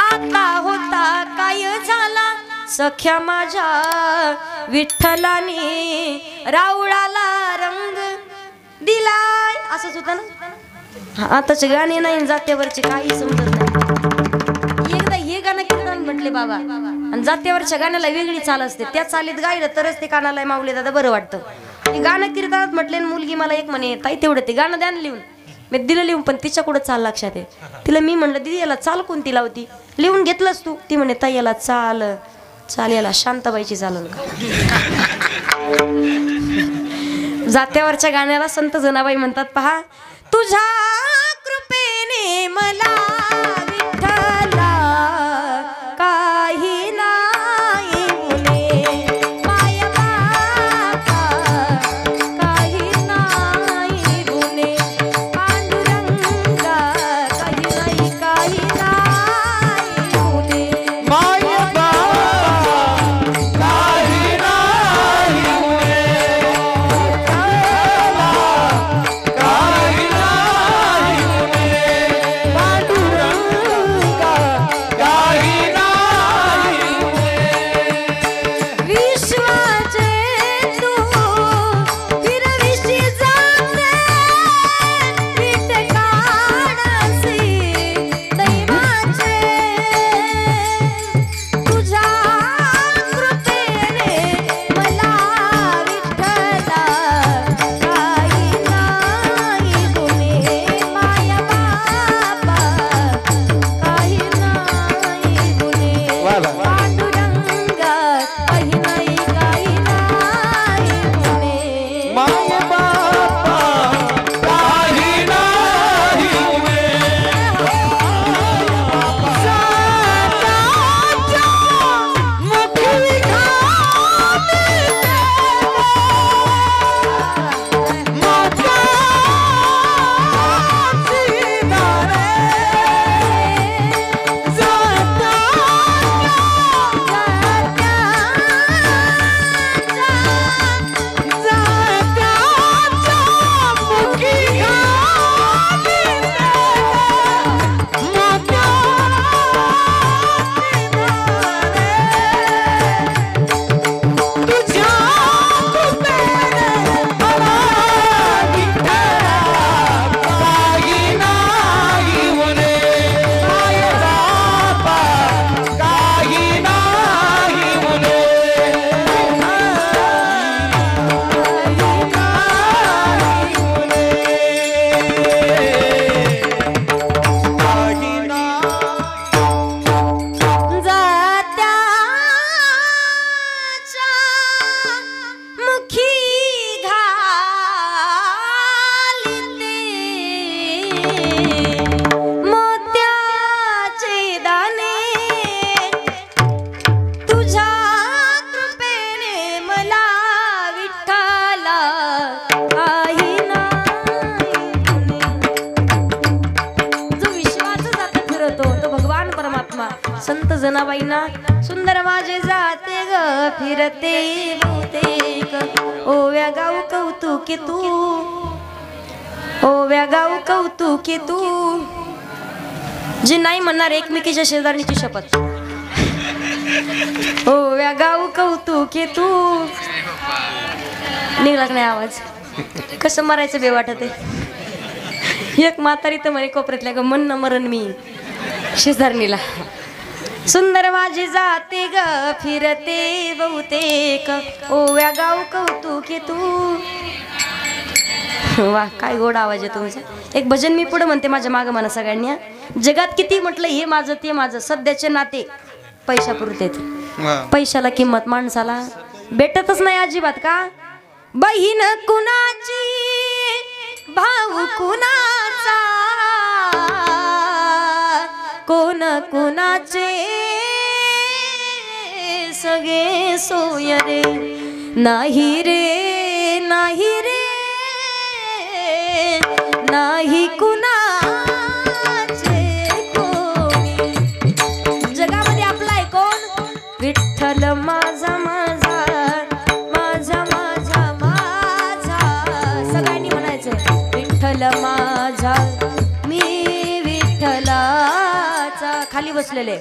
आता होता काय झाला सख्या माझ्या विठ्ठलाने राऊळाला रंग दिलाय. असंच होतं ना. आताचे गाणे नाही जात्यावरचे काही समजत नाही. एकदा हे गाणं कीर्तन म्हटले बाबा आणि जात्यावरच्या गाण्याला वेगळी चाल असते. त्या चालीत गायलं तरच ते कानाला माऊली दादा बरं वाटतं. ते गाणं कीर्तनात म्हटले मुलगी मला एक म्हणे ताई तेवढं ते गाणं द्या लिहून. मी दिलं लिहून पण तिच्या कुठं चाल लक्षात आहे. तिला मी म्हणलं दिदी याला चाल कोणती लावती लिहून घेतलंस तू. ती म्हणे ताई याला चाल याला शांताबाईची चालल का. जात्यावरच्या गाण्याला संत जनाबाई म्हणतात पहा तुझ्या कृपेने मला विठ्ठला काही नाही गुणे माय बापा काही नाही गुणे पांडुरंगा काही नाही गुणे माय पांडुरंगा संत जनाबाईंना सुंदर माझे जाते ग फिरते बहुतेक ओव्या गाऊ कौतुके तू ओव्या गाऊ कौतुके तू जे नाही म्हणणार एकमेकीच्या शेजारणीची शपथ ओव्या गाऊ कौतुके तू निघला नाही आवाज कसं मरायचं बे वाटत आहे एक म्हातारी तर म्हणे कोपऱ्यातल्या ग मन मरण मी शेजारणीला सुंदर माझी जाते ग फिरते बहुतेक ओव्या गाऊ कौतुके तू वा काय गोड आवाज आहे तुमचा एक भजन मी पुढे म्हणते माझ्या मागं म्हणा सगळ्यांनी जगात किती म्हटलं हे माझं ते माझं सध्याचे नाते पैशापुरतेत पैशाला किंमत माणसाला भेटतच नाही अजिबात का बहीण कुणाची भाऊ कुणाचा कोण कुणाचे सगळे सोय रे नाही रे नाही रे नाही कुणाचे कोणी जगामध्ये आपला आहे कोण विठ्ठल माझा माझा माझा माझा माझा सगळ्यांनी म्हणायचं विठ्ठल माझा मी विठ्ठलाचा खाली बसलेले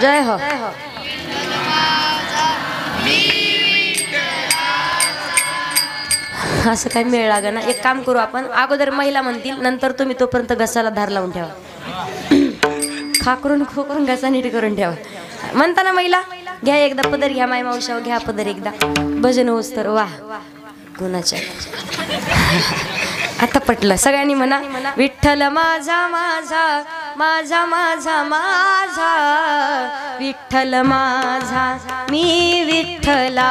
जय हो असं काय मेळ लाग ना एक काम करू आपण अगोदर महिला म्हणतील नंतर तुम्ही तोपर्यंत घसाला धार लावून ठेवा खाकरून खोकरून घसा नीट करून ठेवा म्हणताना महिला घ्या एकदा पदर घ्या माय मावशाव घ्या पदर एकदा भजन होस तर वा गुणाच्या आता पटलं सगळ्यांनी म्हणा विठ्ठल माझा माझा माझा माझा माझा विठ्ठल माझा मी विठ्ठलाचा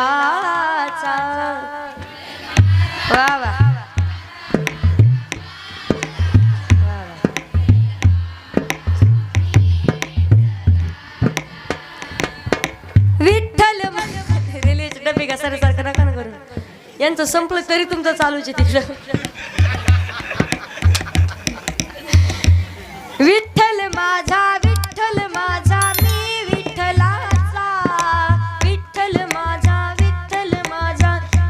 वा वा विठ्ठल रेल्वेचे डबे घासाऱ्यासारखं नका ना करून यांचं संपलं तरी तुमचं चालूच आहे तिकडं विठ्ठल माझा मी विठ्ठलाचा विठ्ठल माझा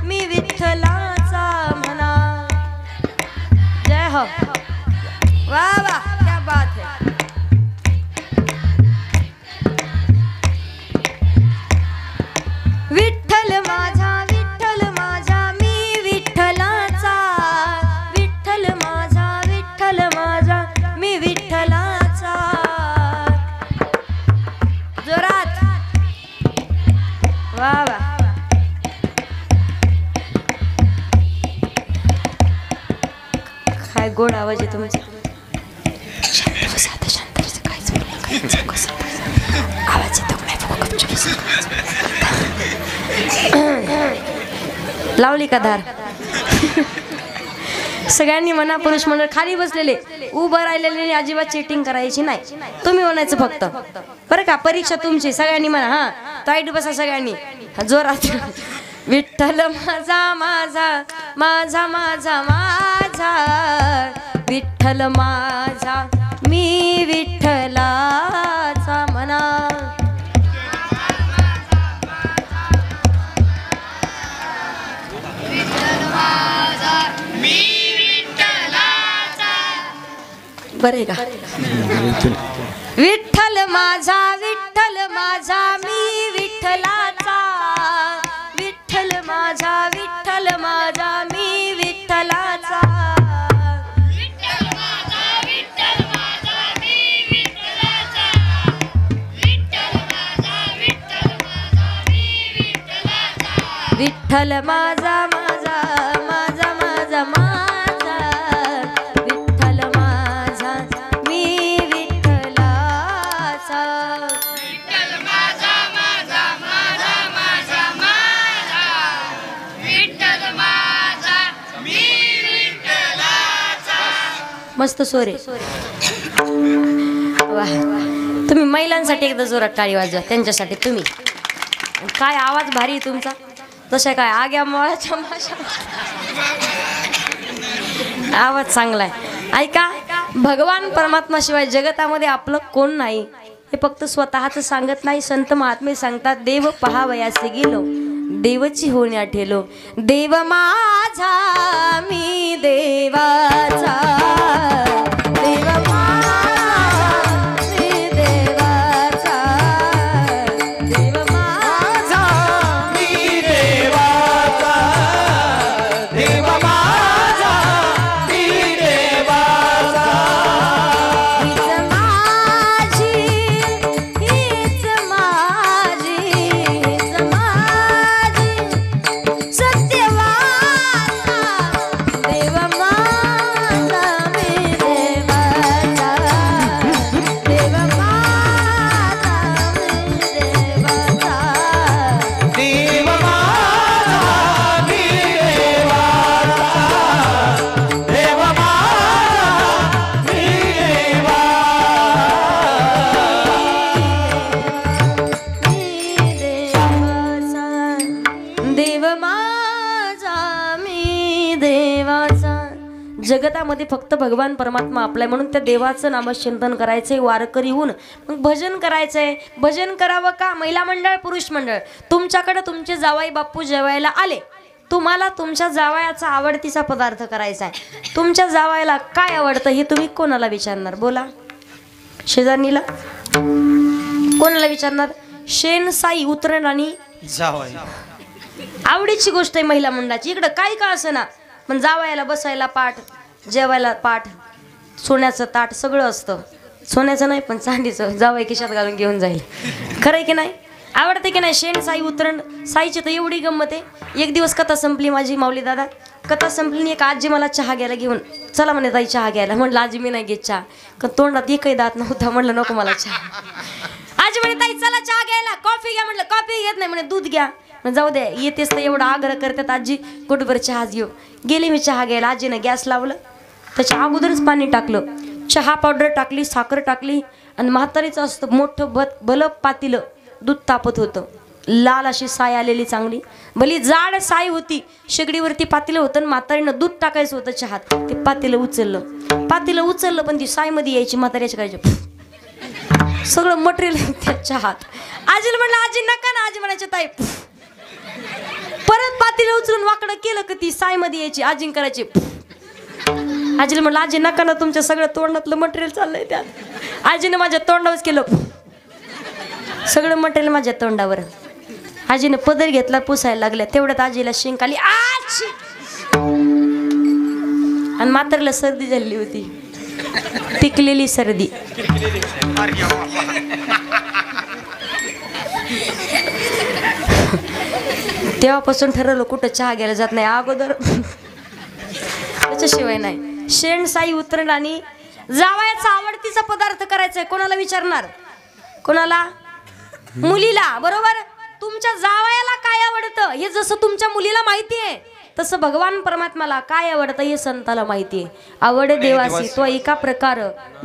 मी विठ्ठलाचा म्हणा जय हो वा वा क्या बात है विठ्ठल माझा मी विठ्ठलाचा विठ्ठल माझा मी विठ्ठलाचा जोरात वा वा काय गोड आवाज आहे तुमचा आवाज लावली का धार सगळ्यांनी म्हणा पुरुष मंडळ खाली बसलेले उभं राहिलेले अजिबात चीटिंग करायची नाही तुम्ही म्हणायचं फक्त बरं का परीक्षा तुमची सगळ्यांनी म्हणा हा ताईट बसा सगळ्यांनी जोरात विठ्ठल माझा विठ्ठल माझा मी विठ्ठलाचा म्हणा बरे का विठ्ठल माझा मी विठ्ठलाचा विठ्ठल माझा मी विठ्ठलाचा विठ्ठल माझा विठ्ठल माझा मी विठ्ठलाचा विठ्ठल माझा विठ्ठल माझा मी विठ्ठलाचा मस्त सोरे वा तुम्ही महिलांसाठी एकदा जोरात टाळी वाजवा त्यांच्यासाठी तुम्ही काय आवाज भारी आहे तुमचा तशा काय आग्या मळाच्या माशा आवाज चांगला आहे ऐका, भगवान परमात्मा शिवाय जगतामध्ये आपलं कोण नाही हे फक्त स्वतःच सांगत नाही, संत महात्मे सांगतात. देव पहावयासे गेलो, देवची होण्या ठेलो. देव माझा मी देवाचा, देव माझा मी देवाचा, देव माझा मी देवाचा, देव माझा मी देवाचा. हीच माझी, हीच माझी, हीच माझी सत्यवाचा, देव माझा मी देवाचा, देव माझा मी देवाचा. देव माझा मी देवाचा, देव माझा मी देव माझा मी देवाचा. जगतामध्ये फक्त भगवान परमात्मा आपलाय, म्हणून त्या देवाचं नामचिंतन करायचंय. वारकरी होऊन मग भजन करायचंय. भजन करावं का? महिला मंडळ, पुरुष मंडळ, तुमच्याकडे तुमचे जावाई बापू जेवायला आले, तुम्हाला तुमच्या जावयाचा आवडतीचा पदार्थ करायचा आहे. तुमच्या जावयाला काय आवडतं हे तुम्ही कोणाला विचारणार? बोला. शेजारणीला? कोणाला विचारणार? शेण, साई, उतरण आणि जावई. आवडीची गोष्ट आहे महिला मंडळाची. इकडं काही का असं ना, पण जावयाला बसायला पाठ, जेवायला पाठ, सोन्याचं ताट सगळं असतं. सोन्याचं नाही पण चांदीचं, जावई खिशात घालून घेऊन जाईल. खरं आहे की नाही? आवडते की नाही? शेण, साई, उतरण. साईची तर एवढी गंमत आहे. एक दिवस कथा संपली माझी, माऊली दादा कथा संपली, एक आजी मला चहा घ्यायला घेऊन चला म्हणे ताई चहा घ्यायला. म्हटलं आजी मी नाही घेत चहा, का तोंडात एकही दात नव्हता. म्हटलं नको मला चहा. आजी म्हणे ताई चला चहा घ्यायला, कॉफी घ्या. म्हटलं कॉफी घेत नाही. म्हणे दूध घ्या. जाऊ दे, येतेस तर एवढा आग्रह करतात आजी, कुठेभर चहा घेऊ. गेली मी चहा घ्यायला. आजीनं गॅस लावलं, त्याच्या अगोदरच पाणी टाकलं, चहा पावडर टाकली, साखर टाकली, आणि म्हातारीचं असतं मोठं भलं पातीलं दूध तापत होतं. लाल अशी साय आलेली चांगली, भली जाड साय होती. शेगडीवरती पातीलं होतं आणि म्हातारीनं दूध टाकायचं होतं चहात. ते पातीलं उचललं पण ती सायमध्ये यायची. म्हाताऱ्याच्या करायचे सगळं मटेरियल त्या चहात. आजीला म्हणलं आजी नका ना. आजी म्हणायचे ताई. परत पातीलं उचलून वाकडं केलं का ती सायमध्ये यायची. आजी करायची. आजीला म्हणलं आजी नका ना, तुमच्या सगळं तोंडातलं मटेरियल चाललंय त्यात. आजीनं माझ्या तोंडावरच केलं, सगळं मटेरियल माझ्या तोंडावर. आजीने पदर घेतला, पुसायला लागल्या. तेवढ्यात आजीला शिंक आली, आजी, आणि म्हातारीला सर्दी झालेली होती, पिकलेली सर्दी. तेव्हापासून ठरवलं कुठं चहा घ्यायला जात नाही अगोदर, त्याच्याशिवाय नाही. शेण, साई, उतरण आणि जावयाचा आवडतीचा पदार्थ करायचा आहे. कोणाला विचारणार? कोणाला? मुलीला. बरोबर. तुमच्या जावयाला काय आवडतं हे जसं तुमच्या मुलीला माहिती आहे, तसं भगवान परमात्माला काय आवडतं हे संताला माहिती आहे. आवडे देवासी तो एका प्रकार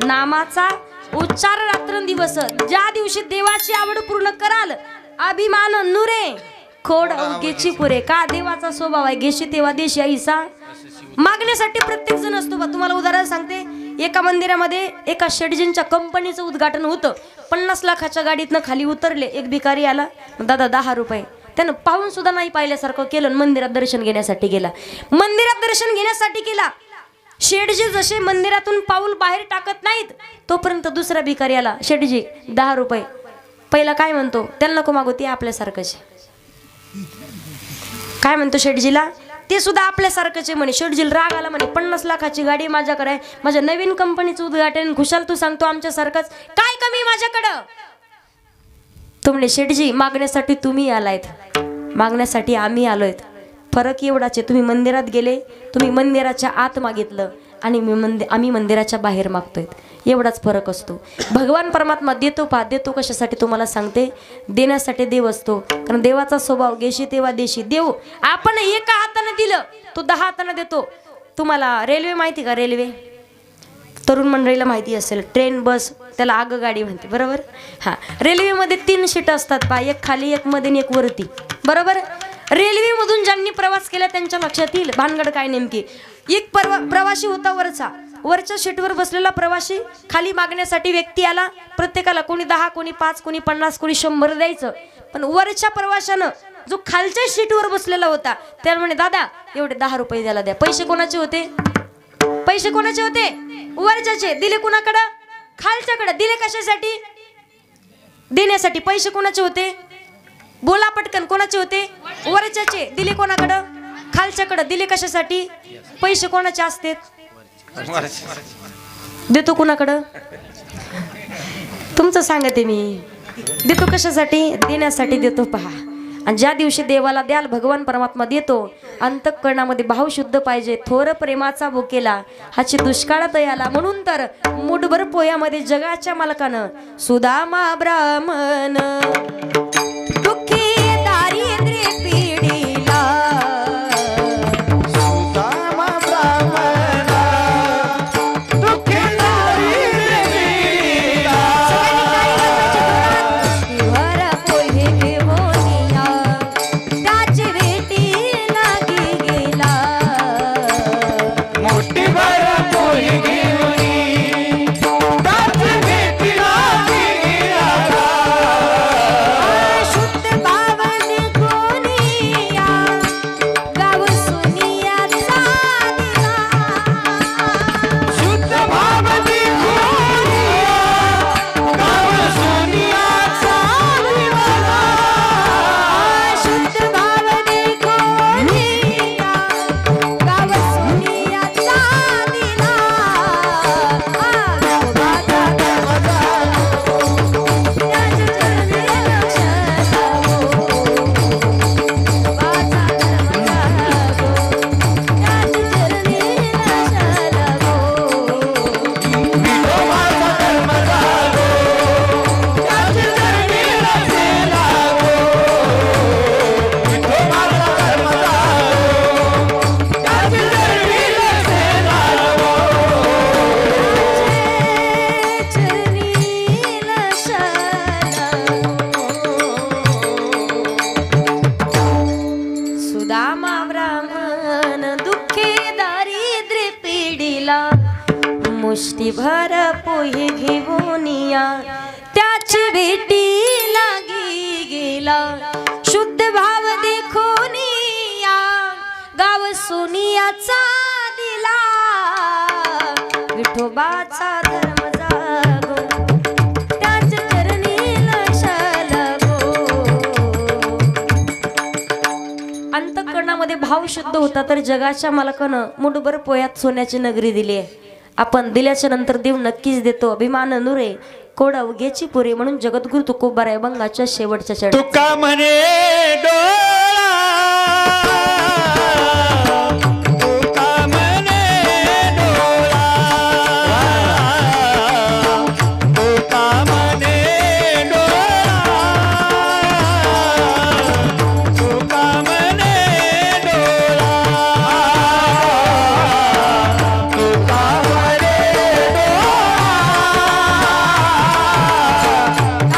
नामाचा उच्चार रात्रंदिवस. ज्या दिवशी देवाची आवड पूर्ण कराल, अभिमान नुरे खोड अवघेची पुरे. का? देवाचा स्वभाव आहे, घेशी तेव्हा देशी ऐसा. मागण्यासाठी प्रत्येक जण असतो. तुम्हाला उदाहरण सांगते. एका मंदिरामध्ये एका शेटजींच्या कंपनीचं उद्घाटन होतं. 50 लाखाच्या गाडीतनं खाली उतरले. एक भिकारी आला, दादा 10 रुपये. त्यानं पाहून सुद्धा नाही पाहिल्यासारखं केलं. मंदिरात दर्शन घेण्यासाठी गेला. मंदिरात दर्शन घेण्यासाठी गेला. शेठजी जसे मंदिरातून पाऊल बाहेर टाकत नाहीत, तोपर्यंत दुसरा भिकारी आला. शेठजी 10 रुपये. पहिला काय म्हणतो? त्याला नको मागू, ते आपल्यासारखंच. काय म्हणतो शेठजीला? ते सुद्धा आपल्यासारखंच म्हणे. शेठजीला राग आला म्हणे, 50 लाखाची गाडी माझ्याकडे आहे, माझ्या नवीन कंपनीचं उद्घाटन, खुशाल तू सांगतो आमच्यासारखंच, काय कमी माझ्याकडं? तो म्हणे शेठजी मागण्यासाठी तुम्ही आलायत, मागण्यासाठी आम्ही आलोय. फरक एवढाच आहे, तुम्ही मंदिरात गेले, तुम्ही मंदिराच्या आत मागितलं आणि आम्ही मंदिराच्या बाहेर मागतोय. एवढाच फरक असतो. भगवान परमात्मा देतो पहा. देतो कशासाठी तुम्हाला सांगते. देण्यासाठी देव असतो. कारण देवाचा स्वभाव घेशी तेव्हा देशी. देव आपण एका हाताने दिलं, तो 10 हाताने देतो. तुम्हाला रेल्वे माहिती का? रेल्वे तरुण मंडळीला माहिती असेल. ट्रेन, बस, त्याला आगगाडी म्हणते. बरोबर. हां, रेल्वेमध्ये 3 सीट असतात पहा. एक खाली, एक मध्ये आणि एक वरती. बरोबर. रेल्वेमधून ज्यांनी प्रवास केला त्यांच्या लक्षात येईल भानगड काय नेमकी. एक प्रवासी होता वरचा, वरच्या सीटवर बसलेला प्रवासी, खाली मागण्यासाठी व्यक्ती आला, प्रत्येकाला कोणी 10, कोणी 5, कोणी 50, कोणी 100 द्यायचं. पण वरच्या प्रवाशानं जो खालच्या सीटवर बसलेला होता त्याला म्हणे, दादा एवढे 10 रुपये द्यायला द्या. पैसे कोणाचे होते? पैसे कोणाचे होते? वरच्याचे. दिले कुणाकडं? खालच्याकडे. दिले कशासाठी? देण्यासाठी. पैसे कोणाचे होते? बोला पटकन, कोणाचे होते? वरच्याचे. दिले कोणाकडं? खालच्याकडे. दिले कशासाठी? पैसे कोणाचे असते? देतो कुणाकडं? तुमचं सांगते मी. देतो कशासाठी? देण्यासाठी देतो. पहा, आणि ज्या दिवशी देवाला द्याल भगवान परमात्मा देतो. अंतःकरणामध्ये भाव शुद्ध पाहिजे. थोर प्रेमाचा भुकेला हाची दुष्काळात याला. म्हणून तर मुठभर पोयामध्ये जगाच्या मालकानं सुदामा ब्राह्मण दुःखी दारिद्र्य पिढीला सुदामा ब्राह्मण दुःखी दारिद्र्य पिढीला मुष्टीभर पोहे घेऊनिया त्याची भेटी लागी गेला. मुठीभर पोहे घेऊनी त्याची भेटी लागी गेला. शुद्ध भाव निघूनिया गाव सुनियाचा दिला. शुद्ध भाव निघूनिया गाव सुनियाचा दिला. शुद्ध भाव निघूनिया गाव सुनियाचा दिला. विठोबाचा धर्मचा त्याच्या चरणी लक्ष लावो. विठोबाचा धर्मचा त्याच्या चरणी लक्ष लावो. विठोबाचा धर्म जागो त्याची चरणी लक्ष लावो. विठोबाचा धर्म जागो त्याची चरणी लक्ष लावो. चरणी लक्ष लावो. सुदामा ब्राह्मण दुःखे दारिद्र्य पिढीला मुष्टीभर पोहे घेऊनिया त्याची भेटी लागी गेला. शुद्ध भाव देखोनिया गाव सोनियाचा दिला. विठोबाचा धर्म जागो त्याच्या चरणी लक्ष लावो. अंतःकरणामध्ये भाव शुद्ध होता तर जगाच्या मालकानं मुठभर पोयात सोन्याची नगरी दिली आहे. आपण दिल्याच्या नंतर देव नक्कीच देतो. अभिमान नुरे कोड अवघ्याची पुरे. म्हणून जगद्गुरु तुकोबाराय बंगाच्या शेवटच्या चरणी तुका म्हणे डोळा तुका म्हणे डोळा तुका म्हणे डोळा तुका म्हणे डोळा तुका म्हणे डोळा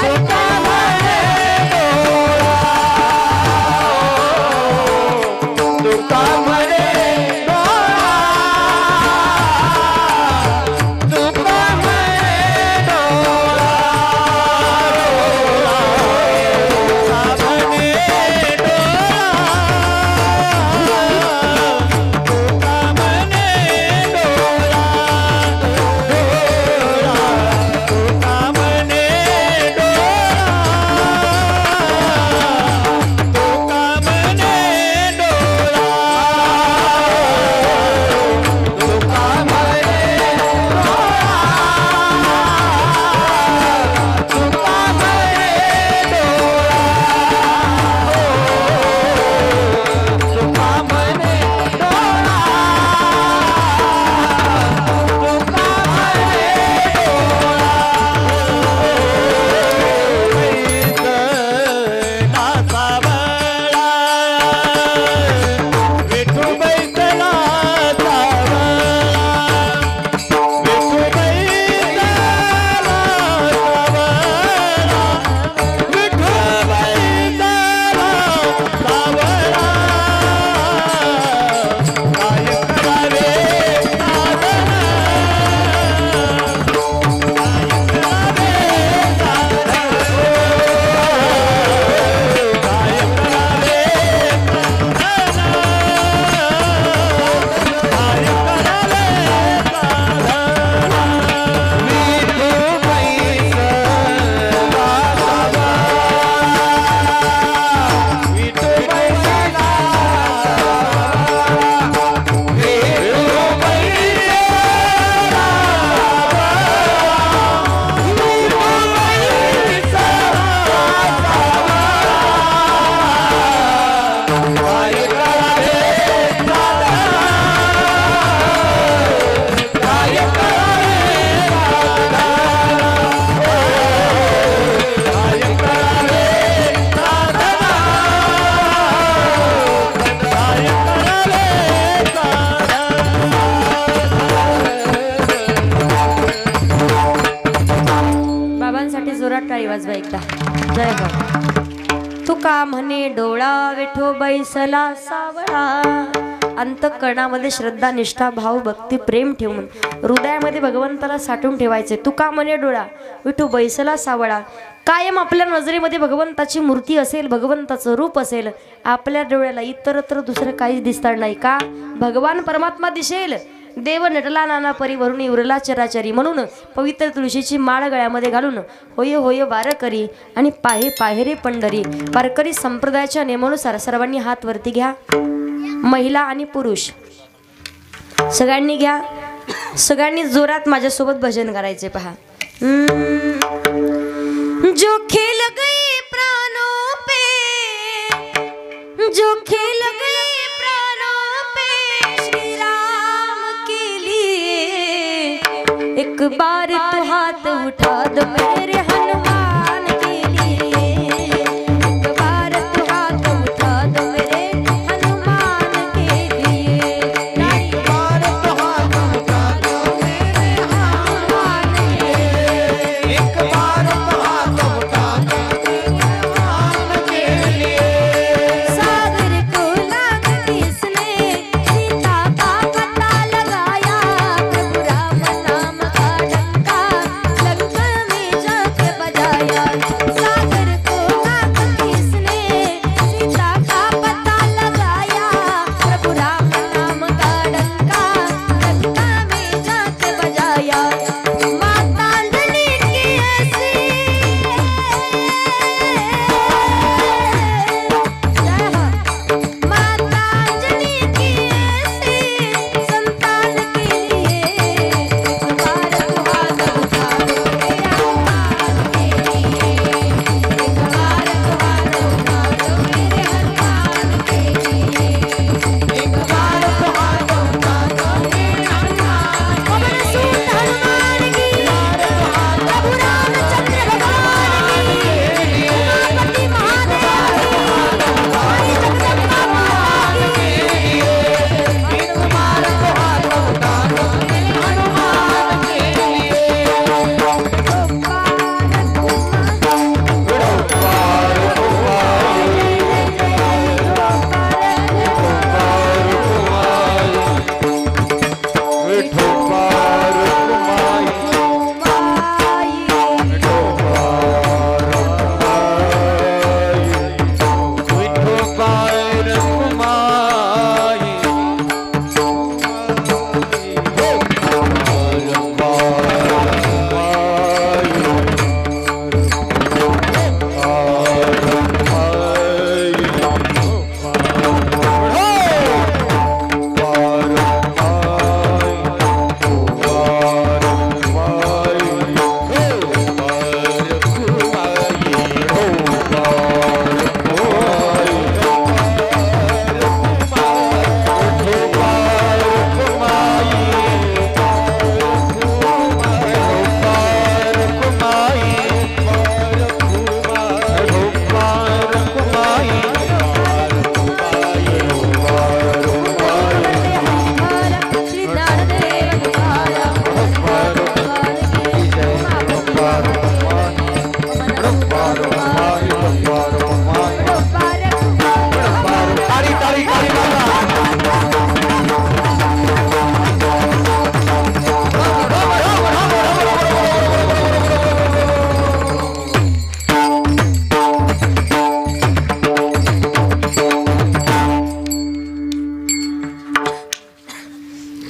तुका म्हणे डोळा टाळी वाजवा एकदा. जय हो. तुका म्हणे डोळा विठो बैसला सावळा, अंतःकरणामध्ये श्रद्धा निष्ठा भाव भक्ती प्रेम ठेवून हृदयामध्ये भगवंताला साठवून ठेवायचे. तुका म्हणे डोळा विठू बैसला सावळा, कायम आपल्या नजरेमध्ये भगवंताची मूर्ती असेल, भगवंताचं रूप असेल. आपल्या डोळ्याला इतरत्र दुसरं काहीच दिसणार नाही का? भगवान परमात्मा दिसेल. देव नटला नाना परिवरून उरला चराचरी, म्हणून पवित्र तुळशीची माळ गळ्यामध्ये घालून होय होय वारकरी आणि पाहे पाहे रे पंढरी. वारकरी संप्रदायाच्या नियमानुसार सर्वांनी हात वरती घ्या. महिला आणि पुरुष सगळ्यांनी घ्या. सगळ्यांनी जोरात माझ्यासोबत भजन करायचे. पहा. जो खेल गए प्राणों पे, जो खेल गए प्राणों पे श्री राम के लिए, एक बार तो हाथ उठा दो मेरे हनुमान के लिए, एक बार तो हाथ उठा दो मेरे हनुमान के लिए, एक बार तो हाथ उठा दो मेरे हनुमान के लिए, एक बार तो हाथ उठा दो मेरे हनुमान के लिए। सागर को लाग किसने सीता का पता लगाया, प्रभु राम नाम का डंका लंका में जाके बजाया। सागर को लाग किसने सीता का पता लगाया, प्रभु राम नाम का डंका लंका में जाके बजाया। माता अंजलि की ऐसी जय हो। माता अंजलि की ऐसी संतान के लिए, एक बार तो हाथ उठा दो मेरे हनुमान के लिए, एक बार तो हाथ उठा दो मेरे हनुमान के लिए, एक बार तो हाथ उठा दो मेरे हनुमान। पवन सूत हनुमान की, प्रभु रामचंद्र भगवान की, उमापति महादेव की, हरि जगदम्बा माँ की, एक बार तो हाथ उठा दो मेरे हनुमान के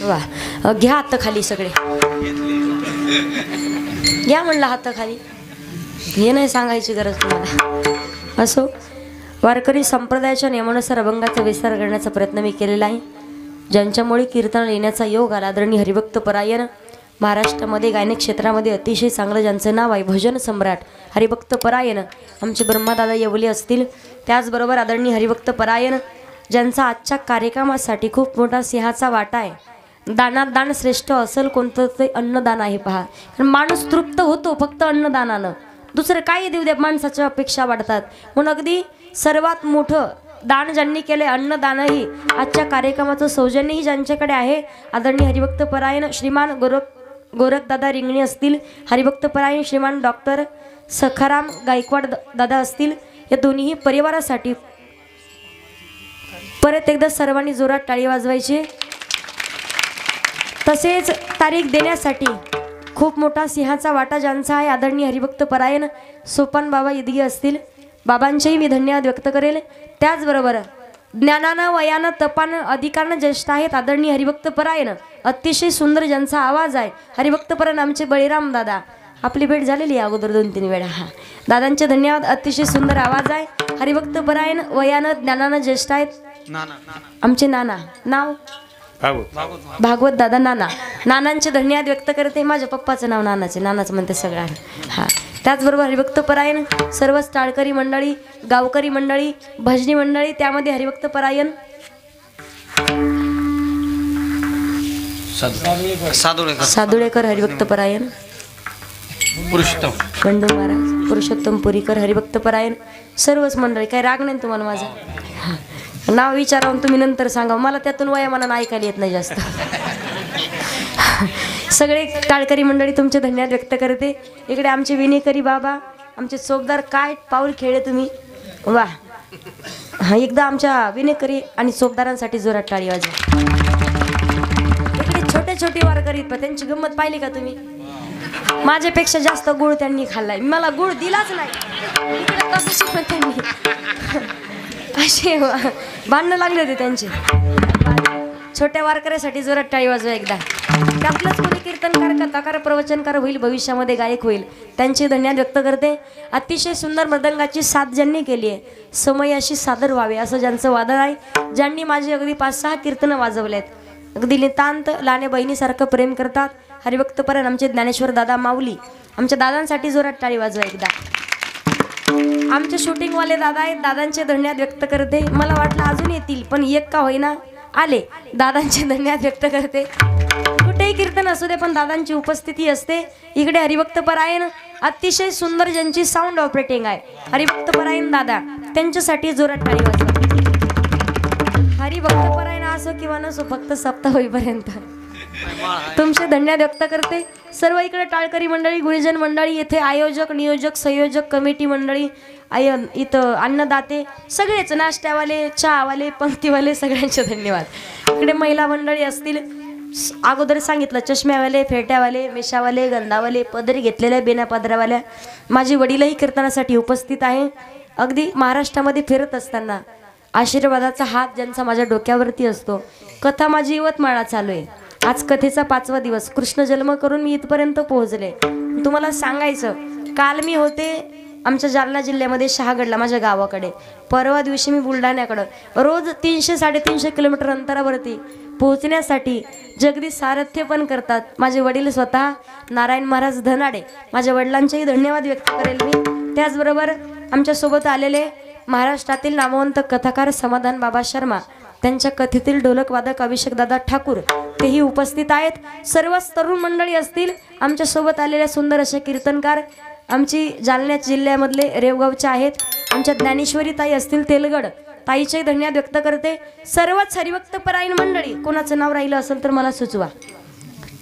वा. घ्या हात खाली सगळे, घ्या म्हणलं हात खाली. हे नाही सांगायची गरज तुम्हाला. असो, वारकरी संप्रदायाच्या नियमानुसार अभंगाचा विस्तार करण्याचा प्रयत्न मी केलेला आहे. ज्यांच्यामुळे कीर्तन लिहिण्याचा योग आला, आदरणीय हरिभक्त परायण, महाराष्ट्रामध्ये गायन क्षेत्रामध्ये अतिशय चांगलं ज्यांचं नाव आहे, भजन सम्राट हरिभक्त परायण आमचे ब्रह्मादादा येवले असतील. त्याचबरोबर आदरणीय हरिभक्त परायण ज्यांचा आजच्या कार्यक्रमासाठी खूप मोठा सिंहाचा वाटा आहे. दानात दान श्रेष्ठ असेल कोणतं ते अन्नदान आहे. पहा, कारण माणूस तृप्त होतो फक्त अन्नदानानं, दुसरं काही देऊ द्या माणसाच्या अपेक्षा वाढतात. म्हणून अगदी सर्वात मोठं दान ज्यांनी केले अन्नदानही आजच्या कार्यक्रमाचं सौजन्यही ज्यांच्याकडे आहे, आदरणीय हरिभक्त परायण श्रीमान गोरखदादा रिंगणे असतील, हरिभक्तपरायण श्रीमान डॉक्टर सखाराम गायकवाड दादा असतील, या दोन्ही परिवारासाठी परत एकदा सर्वांनी जोरात टाळी वाजवायची. तसेच तारीख देण्यासाठी खूप मोठा सिंहाचा वाटा ज्यांचा आहे आदरणीय हरिभक्तपरायण सोपान बाबा इदगी असतील, बाबांचेही मी धन्यवाद व्यक्त करेल. त्याचबरोबर ज्ञानानं वयानं तपानं अधिकारानं ज्येष्ठ आहेत आदरणीय हरिभक्तपरायण अतिशय सुंदर ज्यांचा आवाज आहे हरिभक्तपरायण आमचे बळीराम दादा. आपली भेट झालेली आहे अगोदर 2-3 वेळा. दादांचे धन्यवाद. अतिशय सुंदर आवाज आहे. हरिभक्तपरायण वयानं ज्ञानानं ज्येष्ठ आहेत आमचे नाना. नाव भागवत दादा नाना. नानांचे धन्यवाद व्यक्त करते. माझ्या पप्पाचं नाव नानाचे, नानाच म्हणते सगळं. हां, त्याचबरोबर हरिभक्तपरायण सर्व टाळकरी मंडळी, गावकरी मंडळी, भजनी मंडळी, त्यामध्ये हरिभक्तपरायण सादुळेकर हरिभक्तपरायण, बंडू महाराज, पुरुषोत्तम पुरीकर हरिभक्तपरायण, सर्वच मंडळी. काही राग नाही तुम्हाला माझं. नाव विचारावून तुम्ही नंतर सांगा, मला त्यातून वयामानानं ऐकायला येत नाही जास्त. सगळे टाळकरी मंडळी तुमचे धन्यवाद व्यक्त करते. इकडे आमचे विनेकरी बाबा, आमचे चोपदार, काय पाऊल खेळले तुम्ही, वा. हा, एकदा आमच्या विनेकरी आणि चोपदारांसाठी जोरात टाळी वाजवा. इकडे छोटे छोटे वारकरी, त्यांची गंमत पाहिली का तुम्ही? माझ्यापेक्षा जास्त गुळ त्यांनी खाल्लाय, मला गुळ दिलाच नाही. इकडे कसं शिकवत त्यांनी, असे भांडणं लागले होते त्यांचे. छोट्या वारकऱ्यासाठी जोरात टाळी वाजवा एकदा. त्यातलंच कोणी कीर्तनकार, कथाकार, प्रवचनकार होईल, भविष्यामध्ये गायक होईल, त्यांचे धन्यवाद व्यक्त करते. अतिशय सुंदर मृदंगाची साथ ज्यांनी केली आहे, समयाशी सादर व्हावे असं ज्यांचं वादन आहे, ज्यांनी माझी अगदी 5-6 कीर्तनं वाजवलेत, अगदी नितांत लहाने बहिणीसारखं प्रेम करतात. हरिभक्तपरायण आमचे ज्ञानेश्वर दादा माऊली, आमच्या दादांसाठी जोरात टाळी वाजवा एकदा. आमचे शूटिंगवाले दादा आहेत, दादांचे धन्यवाद व्यक्त करते. मला वाटलं अजून येतील, पण एक का होईना आले. दादांचे धन्यवाद व्यक्त करते. कुठेही कीर्तन असू दे, पण दादांची उपस्थिती असते. इकडे हरिभक्तपरायण अतिशय सुंदर ज्यांची साऊंड ऑपरेटिंग आहे, हरिभक्तपरायण दादा, त्यांच्यासाठी जोरात टाळी वाजवा. हरिभक्तपरायण असो किंवा नसो, फक्त सप्ताह होईपर्यंत तुमचे धन्यवाद व्यक्त करते. सर्व इकडे टाळकरी मंडळी, गुरुजन मंडळी, येथे आयोजक, नियोजक, संयोजक, कमिटी मंडळी, इथं अन्नदाते, सगळेच, नाश्त्यावाले, चहावाले, पंक्तीवाले, सगळ्यांचे धन्यवाद. इकडे महिला मंडळी असतील, अगोदर सांगितलं, चष्म्यावाले, फेट्यावाले, मेशावाले, गंधावाले, पदरी घेतलेल्या, बेना पदरावाल्या. माझी वडीलही कीर्तनासाठी उपस्थित आहे. अगदी महाराष्ट्रामध्ये फिरत असताना आशीर्वादाचा हात ज्यांचा माझ्या डोक्यावरती असतो. कथा माझी यवतमाळला चालू आहे. आज कथेचा 5वा दिवस. कृष्ण जन्म करून मी इथपर्यंत पोहोचले. तुम्हाला सांगायचं, काल मी होते आमच्या जालना जिल्ह्यामध्ये शहागडला, माझ्या गावाकडे. परवा दिवशी मी बुलढाण्याकडं. रोज 300-350 किलोमीटर अंतरावरती पोहोचण्यासाठी जगदीश सारथ्य पण करतात माझे वडील स्वतः, नारायण महाराज धनाडे. माझ्या वडिलांचेही धन्यवाद व्यक्त करेल मी. त्याचबरोबर आमच्यासोबत आलेले महाराष्ट्रातील नामवंत कथाकार समाधान बाबा शर्मा, त्यांच्या कथेतील ढोलकवादक अभिषेक दादा ठाकूर, तेही उपस्थित आहेत. सर्वच तरुण मंडळी असतील. आमच्यासोबत आलेल्या सुंदर असे कीर्तनकार आमची जालना जिल्ह्यामधले रेवगावचे आहेत. आमच्या ज्ञानेश्वरी ताई असतील तेलगड, ताईचे धन्यवाद व्यक्त करते. सर्वच हरिभक्तपरायण मंडळी, कोणाचं नाव राहिलं असेल तर मला सुचवा,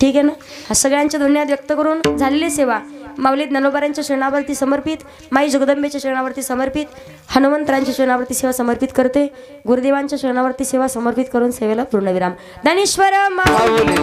ठीक आहे ना? हा, सगळ्यांचे धन्यवाद व्यक्त करून झालेली सेवा माऊली ज्ञानोबारांच्या चरणावरती समर्पित, माई जगदंबेच्या चरणावरती समर्पित, हनुमंतरांच्या चरणावरती सेवा समर्पित करते. गुरुदेवांच्या चरणावरती सेवा समर्पित करून सेवेला पूर्णविराम. ज्ञानेश्वर माऊली.